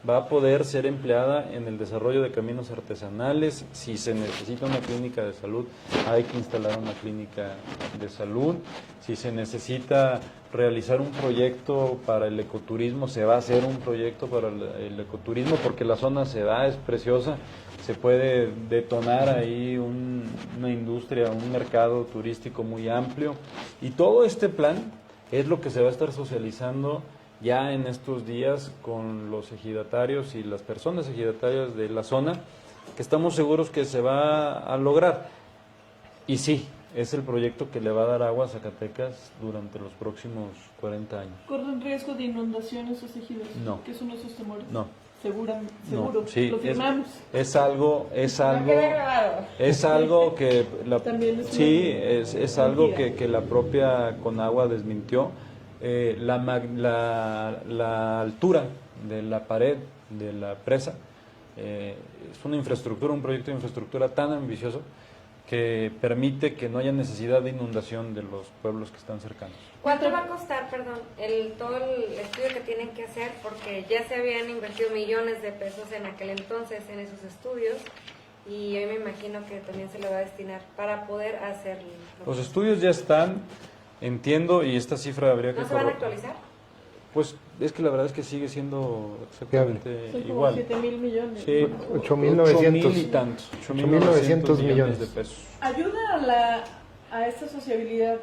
va a poder ser empleada en el desarrollo de caminos artesanales. Si se necesita una clínica de salud, hay que instalar una clínica de salud. Si se necesita realizar un proyecto para el ecoturismo, se va a hacer un proyecto para el ecoturismo, porque la zona se da, es preciosa, se puede detonar ahí una industria, un mercado turístico muy amplio. Y todo este plan es lo que se va a estar socializando ya en estos días con los ejidatarios y las personas ejidatarias de la zona, que estamos seguros que se va a lograr. Y sí, es el proyecto que le va a dar agua a Zacatecas durante los próximos 40 años. ¿Corren riesgo de inundación esos ejidos? No. ¿Qué son esos temores? No. Seguro, No, sí, lo firmamos. es algo No queda grabado. es algo que También es sí, una es algo mentira. que la propia Conagua desmintió. La altura de la pared de la presa es una infraestructura, un proyecto de infraestructura tan ambicioso que permite que no haya necesidad de inundación de los pueblos que están cercanos. ¿Cuánto va a costar, perdón, todo el estudio que tienen que hacer? Porque ya se habían invertido millones de pesos en aquel entonces en esos estudios y hoy me imagino que también se le va a destinar para poder hacerlo. Los estudios ya están, entiendo, y esta cifra habría que ¿No se van a corroborar. actualizar? Pues es que la verdad es que sigue siendo exactamente Son como igual. 7,000 millones. Sí, 8.900 y tantos, 8.900 millones de pesos. ¿Ayuda a esta sociabilidad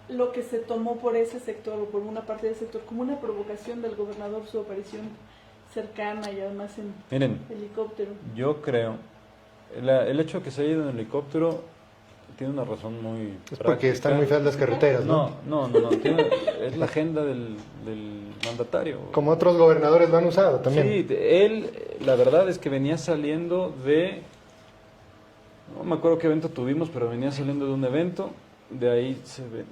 lo que se tomó por ese sector o por una parte del sector como una provocación del gobernador, su aparición cercana y además en Miren, helicóptero? yo creo, el hecho de que se haya ido en helicóptero tiene una razón muy Es porque práctica. están muy feas las carreteras, ¿no? No, es la agenda del mandatario. Como otros gobernadores lo han usado también. Sí, él, la verdad es que venía saliendo no me acuerdo qué evento tuvimos, pero venía saliendo de un evento, de ahí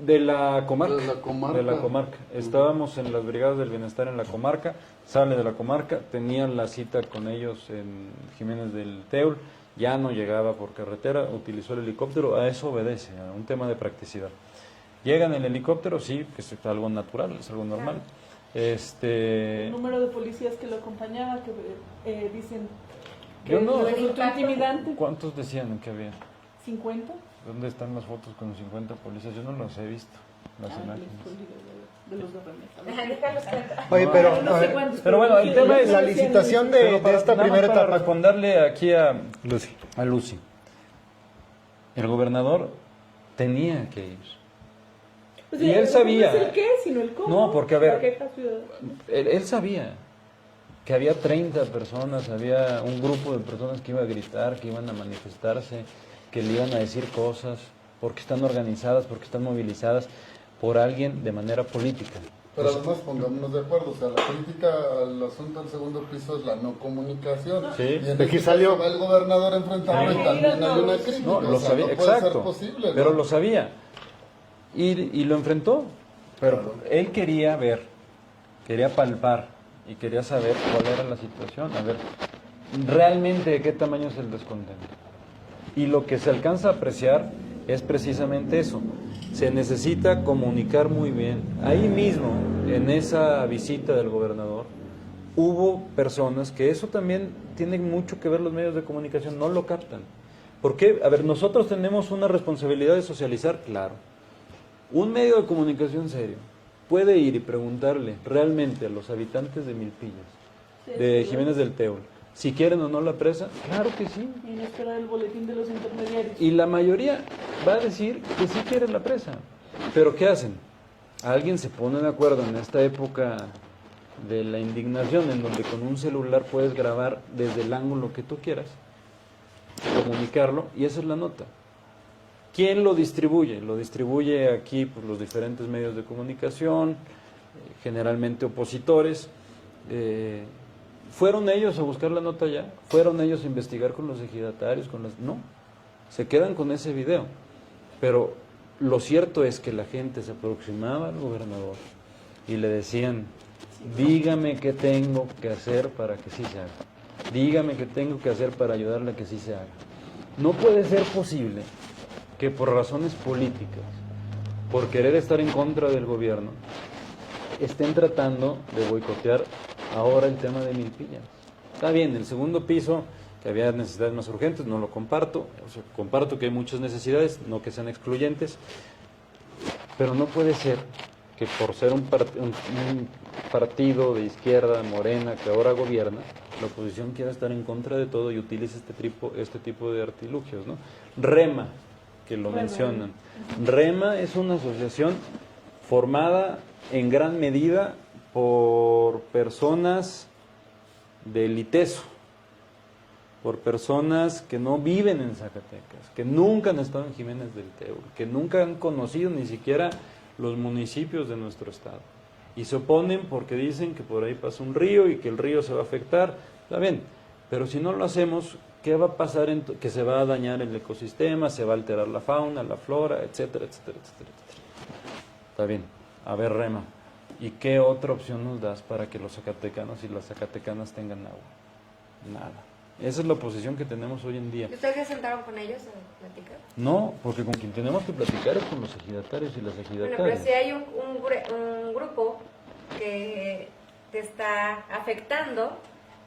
de la comarca. De la comarca. Estábamos en las brigadas del bienestar en la comarca, sale de la comarca, tenía la cita con ellos en Jiménez del Teul, ya no llegaba por carretera, utilizó el helicóptero, a eso obedece, a un tema de practicidad. Llega en el helicóptero, sí, que es algo natural, es algo normal. El número de policías que lo acompañaba, que dicen que Yo no. resultó intimidante. ¿Cuántos decían que había? 50. ¿Dónde están las fotos con los 50 policías? Yo no los he visto, las imágenes. De los de Remesa. Déjalos cuenta. Oye, pero, No a sé ver, cuántos, pero bueno, el tema es la licitación de esta nada más primera para etapa. responderle aquí a Lucy. Lucy. El gobernador tenía que ir. Pues Y sí, él sabía. No es el qué, sino el cómo. No, porque, a ver, La queja ciudadana. Él sabía que había 30 personas, había un grupo de personas que iba a gritar, que iban a manifestarse, que le iban a decir cosas, porque están organizadas, porque están movilizadas por alguien de manera política. Pero además pongámonos de acuerdo, o sea, la crítica al asunto del segundo piso es la no comunicación. Sí. Y en De aquí este salió. caso va el gobernador a enfrentarlo y también hay una crítica. No, lo o sea, sabía, no puede ser exacto, posible, ¿no? pero lo sabía. Y lo enfrentó, pero Claro. él quería ver, quería palpar y quería saber cuál era la situación, a ver realmente de qué tamaño es el descontento. Y lo que se alcanza a apreciar es precisamente eso. Se necesita comunicar muy bien. Ahí mismo, en esa visita del gobernador, hubo personas que eso también tienen mucho que ver los medios de comunicación, no lo captan. ¿Por qué? A ver, nosotros tenemos una responsabilidad de socializar, claro. Un medio de comunicación serio puede ir y preguntarle realmente a los habitantes de Milpillas, de Jiménez del Teul, si quieren o no la presa. Claro que sí. Y no esperar el boletín de los intermediarios. Y la mayoría va a decir que sí quieren la presa. Pero ¿qué hacen? Alguien se pone de acuerdo en esta época de la indignación, en donde con un celular puedes grabar desde el ángulo que tú quieras, comunicarlo, y esa es la nota. ¿Quién lo distribuye? Lo distribuye aquí pues, los diferentes medios de comunicación, generalmente opositores. ¿Fueron ellos a buscar la nota ya? ¿Fueron ellos a investigar con los ejidatarios? No, se quedan con ese video. Pero lo cierto es que la gente se aproximaba al gobernador y le decían, dígame qué tengo que hacer para que sí se haga. Dígame qué tengo que hacer para ayudarle a que sí se haga. No puede ser posible que por razones políticas, por querer estar en contra del gobierno, estén tratando de boicotear ahora el tema de Milpillas. Está bien, el segundo piso, que había necesidades más urgentes, no lo comparto. O sea, comparto que hay muchas necesidades, no que sean excluyentes, pero no puede ser que por ser un partido de izquierda, Morena, que ahora gobierna, la oposición quiera estar en contra de todo y utilice este tipo de artilugios, ¿no? REMA, que lo mencionan. REMA es una asociación formada en gran medida por personas del ITESO, por personas que no viven en Zacatecas, que nunca han estado en Jiménez del Teul, que nunca han conocido ni siquiera los municipios de nuestro estado. Y se oponen porque dicen que por ahí pasa un río y que el río se va a afectar. Está bien, pero si no lo hacemos, ¿qué va a pasar? Que se va a dañar el ecosistema, se va a alterar la fauna, la flora, etcétera, etcétera, etcétera, etcétera. Está bien, a ver, Rema, ¿y qué otra opción nos das para que los zacatecanos y las zacatecanas tengan agua? Nada. Esa es la posición que tenemos hoy en día. ¿Y ustedes se sentaron con ellos a platicar? No, porque con quien tenemos que platicar es con los ejidatarios y las Bueno, ejidatarias. pero si hay un grupo que te está afectando,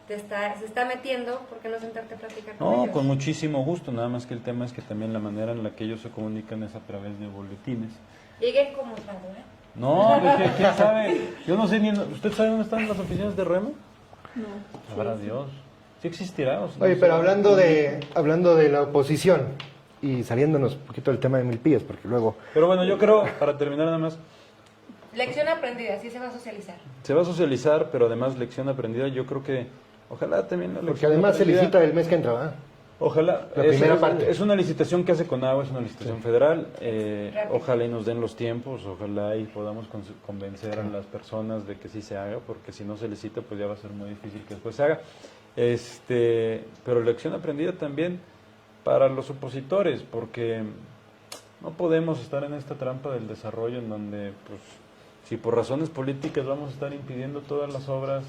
se está metiendo, ¿por qué no sentarte a platicar con ellos? No, con muchísimo gusto, nada más que el tema es que también la manera en la que ellos se comunican es a través de boletines. Llegué como trago, ¿eh? No, pues, ¿quién sabe? Yo no sé ni... ¿Usted sabe dónde están las oficinas de Remo? No. Sabrá Dios. Sí existirá. O sea, Oye, no pero sé. hablando de la oposición y saliéndonos un poquito del tema de Milpillas, porque luego... Pero bueno, yo creo, para terminar nada más, Lección aprendida, sí se va a socializar. se va a socializar, pero además lección aprendida, yo creo que ojalá también la Porque lección además se aprendida- licita el mes que entra, ¿verdad? Ojalá. La primera parte. Es una licitación que hace Conagua, es una licitación federal. Rápido. Ojalá y nos den los tiempos, ojalá y podamos convencer a las personas de que sí se haga, porque si no se licita, pues ya va a ser muy difícil que después se haga. Pero lección aprendida también para los opositores, porque no podemos estar en esta trampa del desarrollo en donde, pues, si por razones políticas vamos a estar impidiendo todas las obras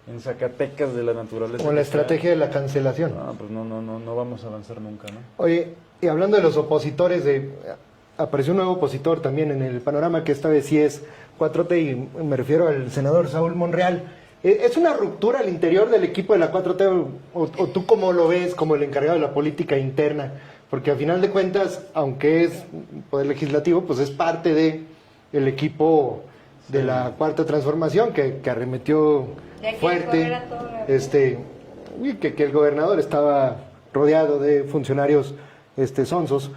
en Zacatecas de la naturaleza. Con la que sea, estrategia de la cancelación. pues no vamos a avanzar nunca, ¿no? Oye, y hablando de los opositores, apareció un nuevo opositor también en el panorama, que esta vez sí es 4T, y me refiero al senador Saúl Monreal. ¿Es una ruptura al interior del equipo de la 4T o tú cómo lo ves como el encargado de la política interna? Porque al final de cuentas, aunque es poder legislativo, pues es parte de el equipo de la Cuarta Transformación que arremetió De aquí fuerte, correr a todo la- que el gobernador estaba rodeado de funcionarios sonsos,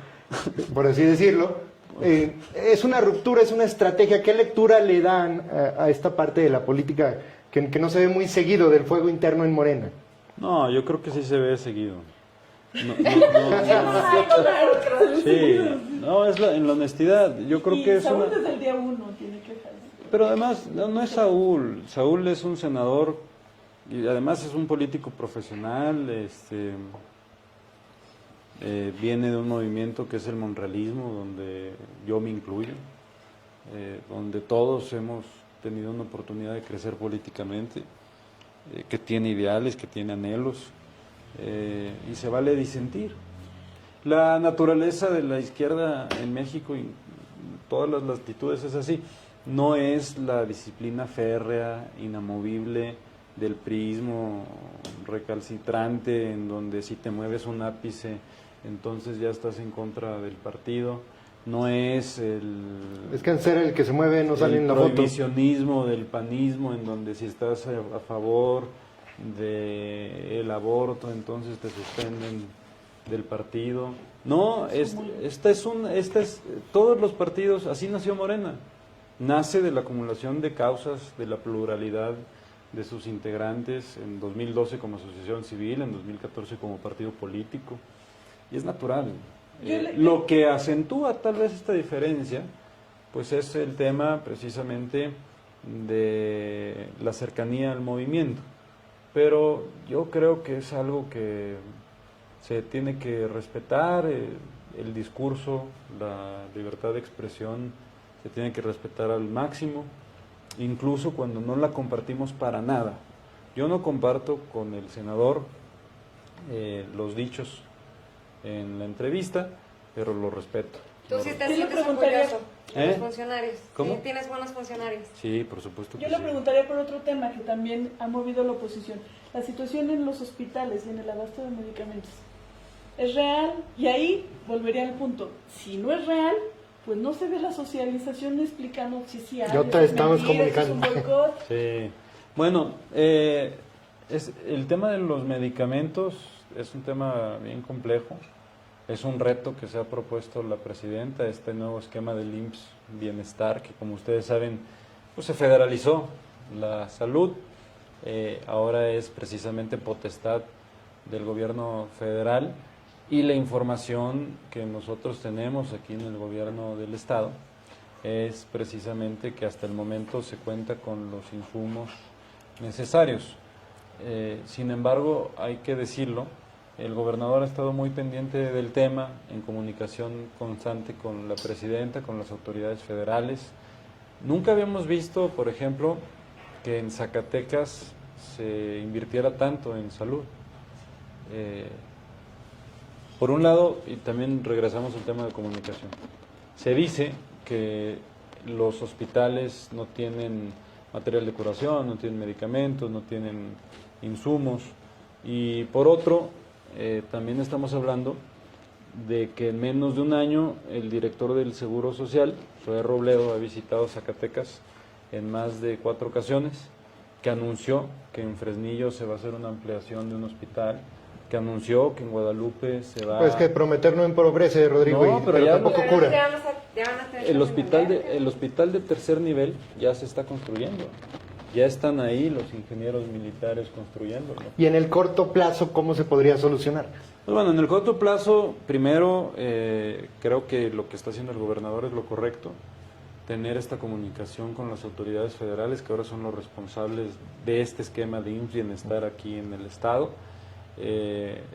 por así decirlo. Es una ruptura, es una estrategia. ¿Qué lectura le dan a esta parte de la política que no se ve muy seguido del fuego interno en Morena? No, yo creo que sí se ve seguido. No, Claro, claro. sí, no, en la honestidad. Yo creo Y que es Saúl una... desde el día 1 tiene quejas. Pero además, no es Saúl. Saúl es un senador y además es un político profesional. Viene de un movimiento que es el monrealismo, donde yo me incluyo, donde todos hemos tenido una oportunidad de crecer políticamente, que tiene ideales, que tiene anhelos, y se vale disentir. La naturaleza de la izquierda en México, y todas las latitudes, es así. No es la disciplina férrea, inamovible, del priismo recalcitrante, en donde si te mueves un ápice, entonces ya estás en contra del partido. no es Es que ser el que se mueve no sale en la foto. el prohibicionismo del panismo, en donde si estás a favor del aborto, entonces te suspenden del partido. No, todos los partidos, así nació Morena. Nace de la acumulación de causas, de la pluralidad de sus integrantes, en 2012 como asociación civil, en 2014 como partido político, y es natural. Lo que acentúa tal vez esta diferencia, pues es el tema precisamente de la cercanía al movimiento, pero yo creo que es algo que se tiene que respetar, el discurso, la libertad de expresión se tiene que respetar al máximo, incluso cuando no la compartimos para nada. Yo no comparto con el senador los dichos en la entrevista, pero lo respeto. ¿Tú sí te Yo le sientes preguntaría- orgulloso de los funcionarios? ¿Cómo? ¿Sí tienes buenos funcionarios? Sí, por supuesto que Yo le sí. preguntaría por otro tema que también ha movido la oposición. La situación en los hospitales y en el abasto de medicamentos. ¿Es real? Y ahí volvería al punto. Si no es real, pues no se ve la socialización explicando si sí hay. Ya te es estamos mentira, comunicando. es un boicot. Sí. Bueno, el tema de los medicamentos es un tema bien complejo. Es un reto que se ha propuesto la presidenta, este nuevo esquema del IMSS Bienestar, que como ustedes saben, pues se federalizó la salud. Ahora es precisamente potestad del gobierno federal, y la información que nosotros tenemos aquí en el gobierno del estado es precisamente que hasta el momento se cuenta con los insumos necesarios. Sin embargo, hay que decirlo, el gobernador ha estado muy pendiente del tema, en comunicación constante con la presidenta, con las autoridades federales. Nunca habíamos visto, por ejemplo, que en Zacatecas se invirtiera tanto en salud. Por un lado, y también regresamos al tema de comunicación, se dice que los hospitales no tienen material de curación, no tienen medicamentos, no tienen insumos, y por otro, también estamos hablando de que en menos de un año el director del Seguro Social, Zoé Robledo, ha visitado Zacatecas en más de 4 ocasiones, que anunció que en Fresnillo se va a hacer una ampliación de un hospital, que anunció que en Guadalupe se va... Pues que prometer no empobrece, Rodrigo, No, pero ya tampoco Pero cura. ya van a tener El hospital que de tercer nivel ya se está construyendo. Ya están ahí los ingenieros militares construyéndolo. Y en el corto plazo, ¿cómo se podría solucionar? Pues bueno, en el corto plazo, primero, creo que lo que está haciendo el gobernador es lo correcto. Tener esta comunicación con las autoridades federales, que ahora son los responsables de este esquema de IMSS Bienestar aquí en el estado.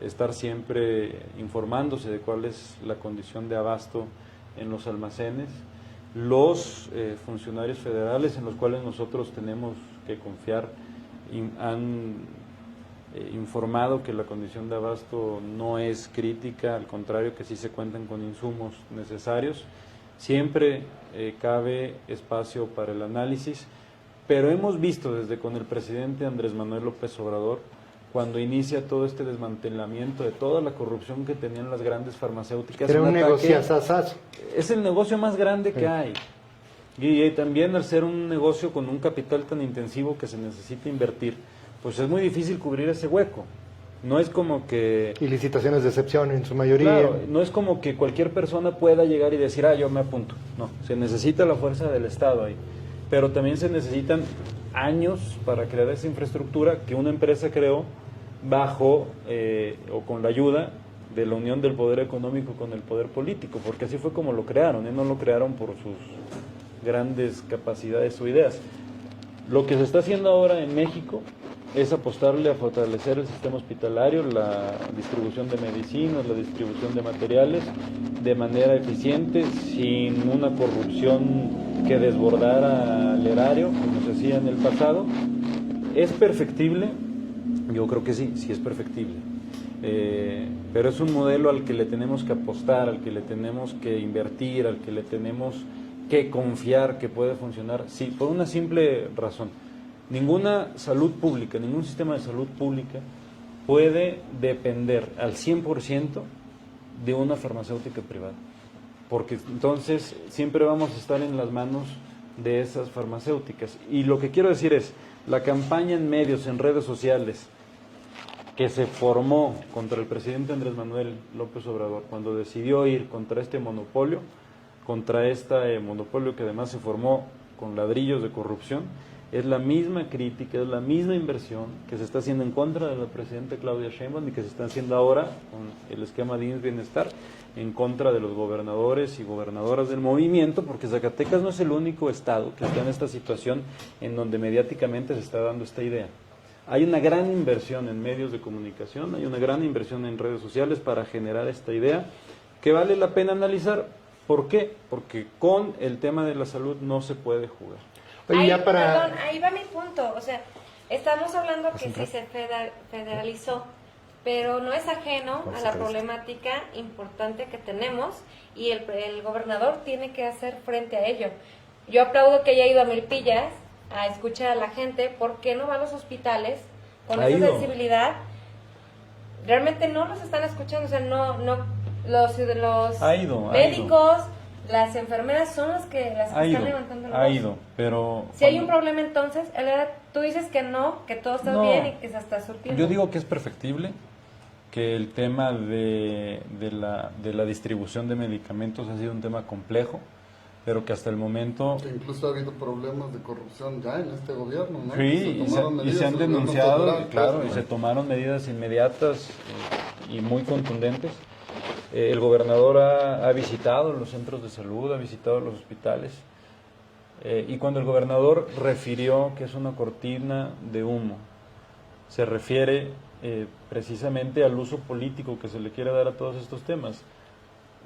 Estar siempre informándose de cuál es la condición de abasto en los almacenes, los funcionarios federales en los cuales nosotros tenemos que confiar han informado que la condición de abasto no es crítica, al contrario, que sí se cuentan con insumos necesarios. Siempre cabe espacio para el análisis, pero hemos visto desde con el presidente Andrés Manuel López Obrador, cuando inicia todo este desmantelamiento de toda la corrupción que tenían las grandes farmacéuticas. Era un ataque. negociazazazo. Es el negocio más grande que hay. Y también al ser un negocio con un capital tan intensivo que se necesita invertir, pues es muy difícil cubrir ese hueco. No es como que... Y licitaciones de excepción en su mayoría. Claro, no es como que cualquier persona pueda llegar y decir, yo me apunto. No, se necesita la fuerza del Estado ahí. Pero también se necesitan años para crear esa infraestructura que una empresa creó bajo o con la ayuda de la unión del poder económico con el poder político, porque así fue como lo crearon, no lo crearon por sus grandes capacidades o ideas. Lo que se está haciendo ahora en México es apostarle a fortalecer el sistema hospitalario, la distribución de medicinas, la distribución de materiales de manera eficiente, sin una corrupción que desbordara al erario, como se hacía en el pasado. ¿Es perfectible? Yo creo que sí, sí es perfectible. Pero es un modelo al que le tenemos que apostar, al que le tenemos que invertir, al que le tenemos que confiar que puede funcionar. Sí, por una simple razón. Ninguna salud pública, ningún sistema de salud pública puede depender al 100% de una farmacéutica privada. porque entonces siempre vamos a estar en las manos de esas farmacéuticas. Y lo que quiero decir es, la campaña en medios, en redes sociales, que se formó contra el presidente Andrés Manuel López Obrador, cuando decidió ir contra este monopolio, monopolio que además se formó con ladrillos de corrupción, es la misma crítica, es la misma inversión que se está haciendo en contra de la presidenta Claudia Sheinbaum y que se está haciendo ahora con el esquema de IMSS Bienestar en contra de los gobernadores y gobernadoras del movimiento, porque Zacatecas no es el único estado que está en esta situación en donde mediáticamente se está dando esta idea. Hay una gran inversión en medios de comunicación, hay una gran inversión en redes sociales para generar esta idea que vale la pena analizar. ¿Por qué? Porque con el tema de la salud no se puede jugar. Oye, ya para... Perdón, ahí va mi punto. O sea, estamos hablando que sí se federalizó, pero no es ajeno a la problemática importante que tenemos y el gobernador tiene que hacer frente a ello. Yo aplaudo que haya ido a Milpillas a escuchar a la gente. ¿Por qué no va a los hospitales con esa sensibilidad? Realmente no los están escuchando, o sea, los médicos, las enfermeras son las que están levantando la voz. Pero si hay un problema, entonces, tú dices que no, que todo está bien y que se está surtiendo. Yo digo que es perfectible, que el tema de la distribución de medicamentos ha sido un tema complejo, pero que hasta el momento... Que incluso ha habido problemas de corrupción ya en este gobierno, ¿no? Sí, y se han denunciado, claro, y se tomaron medidas inmediatas y muy contundentes. El gobernador ha visitado los centros de salud, ha visitado los hospitales, y cuando el gobernador refirió que es una cortina de humo, se refiere precisamente al uso político que se le quiere dar a todos estos temas.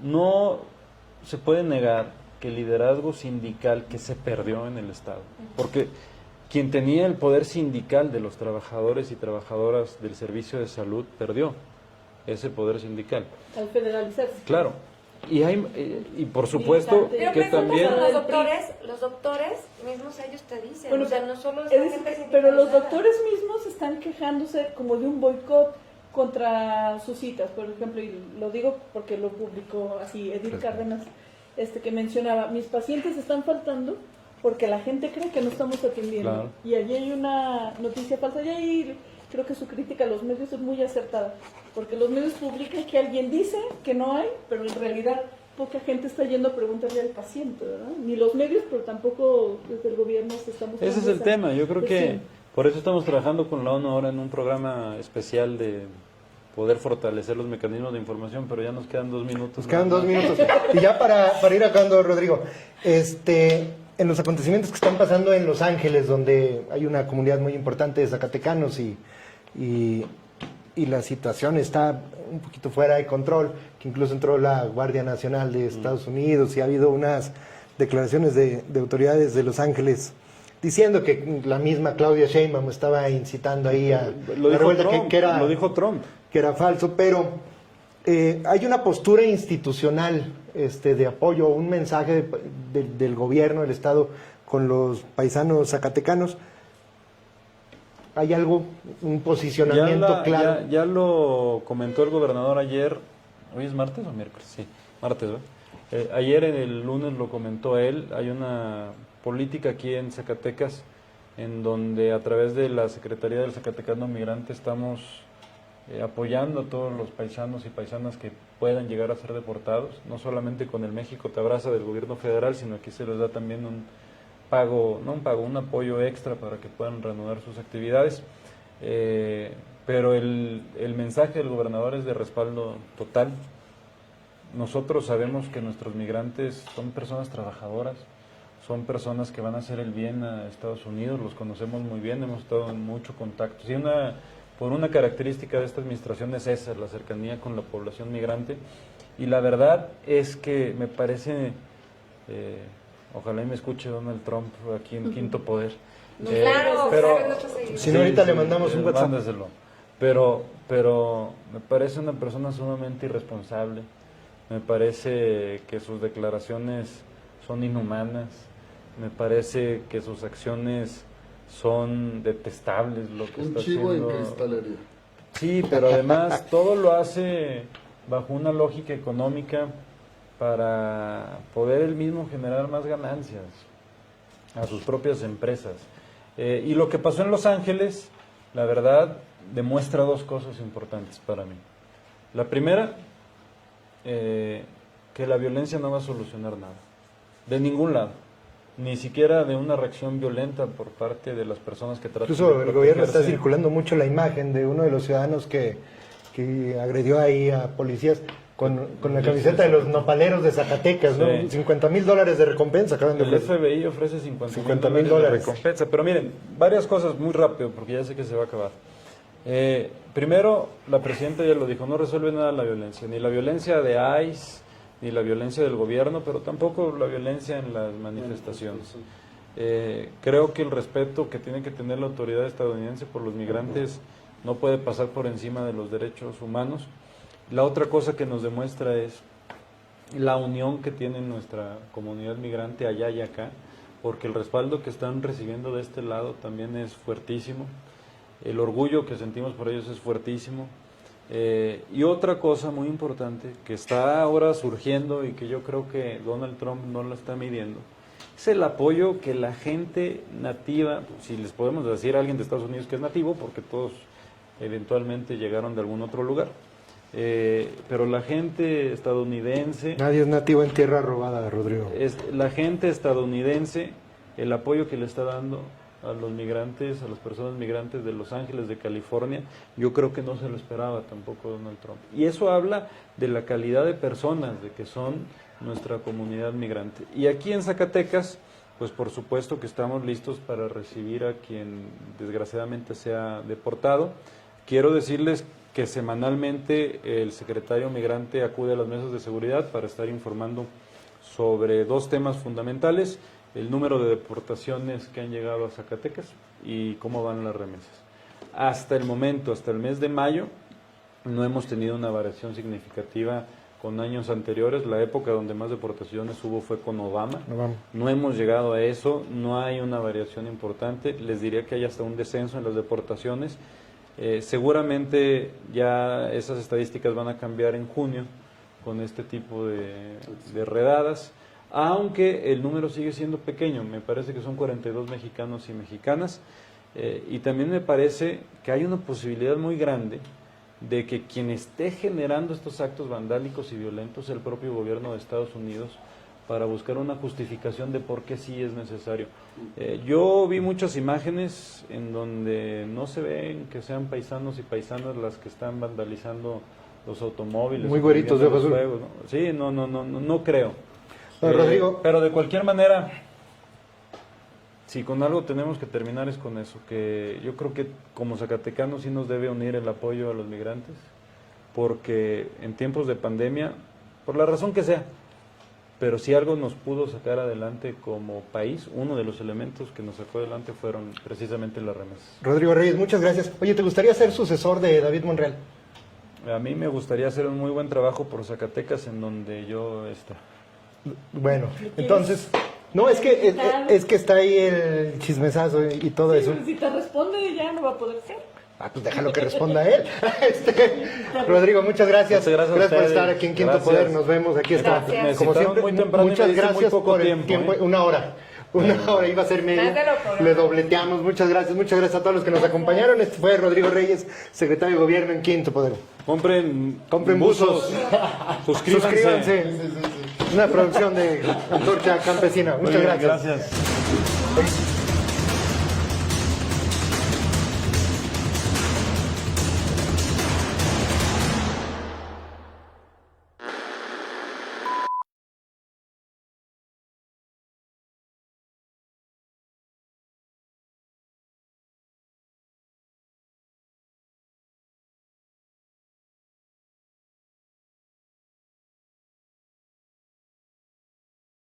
No se puede negar que el liderazgo sindical que se perdió en el Estado, porque quien tenía el poder sindical de los trabajadores y trabajadoras del servicio de salud perdió ese poder sindical. Al federalizarse. Claro. Y por supuesto pero que también... Los doctores mismos ellos te dicen, bueno, o sea, no solo pero los doctores mismos están quejándose como de un boicot contra sus citas, por ejemplo, y lo digo porque lo publicó así Edith Cárdenas, que mencionaba, mis pacientes están faltando porque la gente cree que no estamos atendiendo. Claro. Y allí hay una noticia falsa, y ahí creo que su crítica a los medios es muy acertada, porque los medios publican que alguien dice que no hay, pero en realidad poca gente está yendo a preguntarle al paciente, ¿verdad? Ni los medios, pero tampoco desde el gobierno se estamos... Ese es el tema, yo creo que por eso estamos trabajando con la ONU ahora en un programa especial de poder fortalecer los mecanismos de información, pero ya nos quedan 2 minutos. Nos quedan 2 minutos. Y ya para ir acabando, Rodrigo, en los acontecimientos que están pasando en Los Ángeles, donde hay una comunidad muy importante de zacatecanos y la situación está un poquito fuera de control, que incluso entró la Guardia Nacional de Estados Unidos y ha habido unas declaraciones de autoridades de Los Ángeles diciendo que la misma Claudia Sheinbaum estaba incitando ahí a lo la revuelta, Trump, lo dijo Trump, que era falso, pero hay una postura institucional de apoyo, un mensaje del gobierno del Estado con los paisanos zacatecanos. ¿Hay algo, un posicionamiento claro? Ya lo comentó el gobernador ayer. ¿Hoy es martes o miércoles? Sí, martes, ¿verdad? Ayer, el lunes, lo comentó él. Hay una política aquí en Zacatecas en donde a través de la Secretaría del Zacatecano Migrante estamos apoyando a todos los paisanos y paisanas que puedan llegar a ser deportados, no solamente con el México Te Abraza del gobierno federal, sino que se les da también un apoyo extra para que puedan reanudar sus actividades, pero el mensaje del gobernador es de respaldo total. Nosotros sabemos que nuestros migrantes son personas trabajadoras, son personas que van a hacer el bien a Estados Unidos, los conocemos muy bien, hemos estado en mucho contacto. Sí, por una característica de esta administración es esa, la cercanía con la población migrante, y la verdad es que me parece... ojalá y me escuche Donald Trump aquí en Quinto Poder. Claro, pero si no, ahorita le mandamos un WhatsApp. Mándeselo. Pero me parece una persona sumamente irresponsable. Me parece que sus declaraciones son inhumanas. Me parece que sus acciones son detestables. Lo que está chivo haciendo. En cristalería. Sí, pero además todo lo hace bajo una lógica económica para poder él mismo generar más ganancias a sus propias empresas. Y lo que pasó en Los Ángeles, la verdad, demuestra dos cosas importantes para mí. La primera, que la violencia no va a solucionar nada, de ningún lado, ni siquiera de una reacción violenta por parte de las personas que tratan Incluso de el gobierno está protegerse. circulando mucho la imagen de uno de los ciudadanos que agredió ahí a policías con la camiseta de los nopaleros de Zacatecas, ¿no? Sí. $50,000 de recompensa acaban de El ofrecer. FBI ofrece $50,000 $50,000 de recompensa. Pero miren, varias cosas muy rápido, porque ya sé que se va a acabar. Primero, la presidenta ya lo dijo, no resuelve nada la violencia, ni la violencia de ICE, ni la violencia del gobierno, pero tampoco la violencia en las manifestaciones. Creo que el respeto que tiene que tener la autoridad estadounidense por los migrantes no puede pasar por encima de los derechos humanos. La otra cosa que nos demuestra es la unión que tiene nuestra comunidad migrante allá y acá, porque el respaldo que están recibiendo de este lado también es fuertísimo, el orgullo que sentimos por ellos es fuertísimo. Y otra cosa muy importante que está ahora surgiendo y que yo creo que Donald Trump no lo está midiendo, es el apoyo que la gente nativa, si les podemos decir a alguien de Estados Unidos que es nativo, porque todos eventualmente llegaron de algún otro lugar, pero la gente estadounidense, Nadie es nativo en tierra robada, Rodrigo. la gente estadounidense, el apoyo que le está dando a los migrantes, a las personas migrantes de Los Ángeles, de California, yo creo que no se lo esperaba tampoco Donald Trump. Y eso habla de la calidad de personas, de que son nuestra comunidad migrante. Y aquí en Zacatecas, pues por supuesto que estamos listos para recibir a quien desgraciadamente sea deportado. Quiero decirles que semanalmente el secretario migrante acude a las mesas de seguridad para estar informando sobre dos temas fundamentales: el número de deportaciones que han llegado a Zacatecas y cómo van las remesas. Hasta el momento, hasta el mes de mayo, no hemos tenido una variación significativa con años anteriores. La época donde más deportaciones hubo fue con Obama. No hemos llegado a eso, no hay una variación importante. Les diría que hay hasta un descenso en las deportaciones. Seguramente ya esas estadísticas van a cambiar en junio con este tipo de redadas, aunque el número sigue siendo pequeño. Me parece que son 42 mexicanos y mexicanas, y también me parece que hay una posibilidad muy grande de que quien esté generando estos actos vandálicos y violentos sea el propio gobierno de Estados Unidos, para buscar una justificación de por qué sí es necesario. Yo vi muchas imágenes en donde no se ven que sean paisanos y paisanas las que están vandalizando los automóviles. Muy güeritos de ojos azul. ¿No? Sí, no creo. Rodrigo. Pero de cualquier manera, si con algo tenemos que terminar es con eso, que yo creo que como zacatecanos sí nos debe unir el apoyo a los migrantes, porque en tiempos de pandemia, por la razón que sea, pero si algo nos pudo sacar adelante como país, uno de los elementos que nos sacó adelante fueron precisamente las remesas. Rodrigo Reyes, muchas gracias. Oye, ¿te gustaría ser sucesor de David Monreal? A mí me gustaría hacer un muy buen trabajo por Zacatecas, en donde yo está. Bueno, entonces, no, es que está ahí el chismesazo y todo eso. Si te responde ya no va a poder ser. Pues déjalo que responda él. Rodrigo, muchas gracias. Muchas gracias a por ustedes. estar aquí en Quinto Gracias. Poder. Nos vemos. Aquí está. Gracias. Como siempre, Muy temprano y muchas me dice muy gracias poco por el tiempo, tiempo. ¿eh? Una hora iba a ser media. Más de lo programa. Le dobleteamos. Muchas gracias a todos los que nos acompañaron. Este fue Rodrigo Reyes, secretario de Gobierno en Quinto Poder. Compren buzos. Suscríbanse. Una producción de Antorcha Campesina. Muchas Muy bien, gracias. Gracias.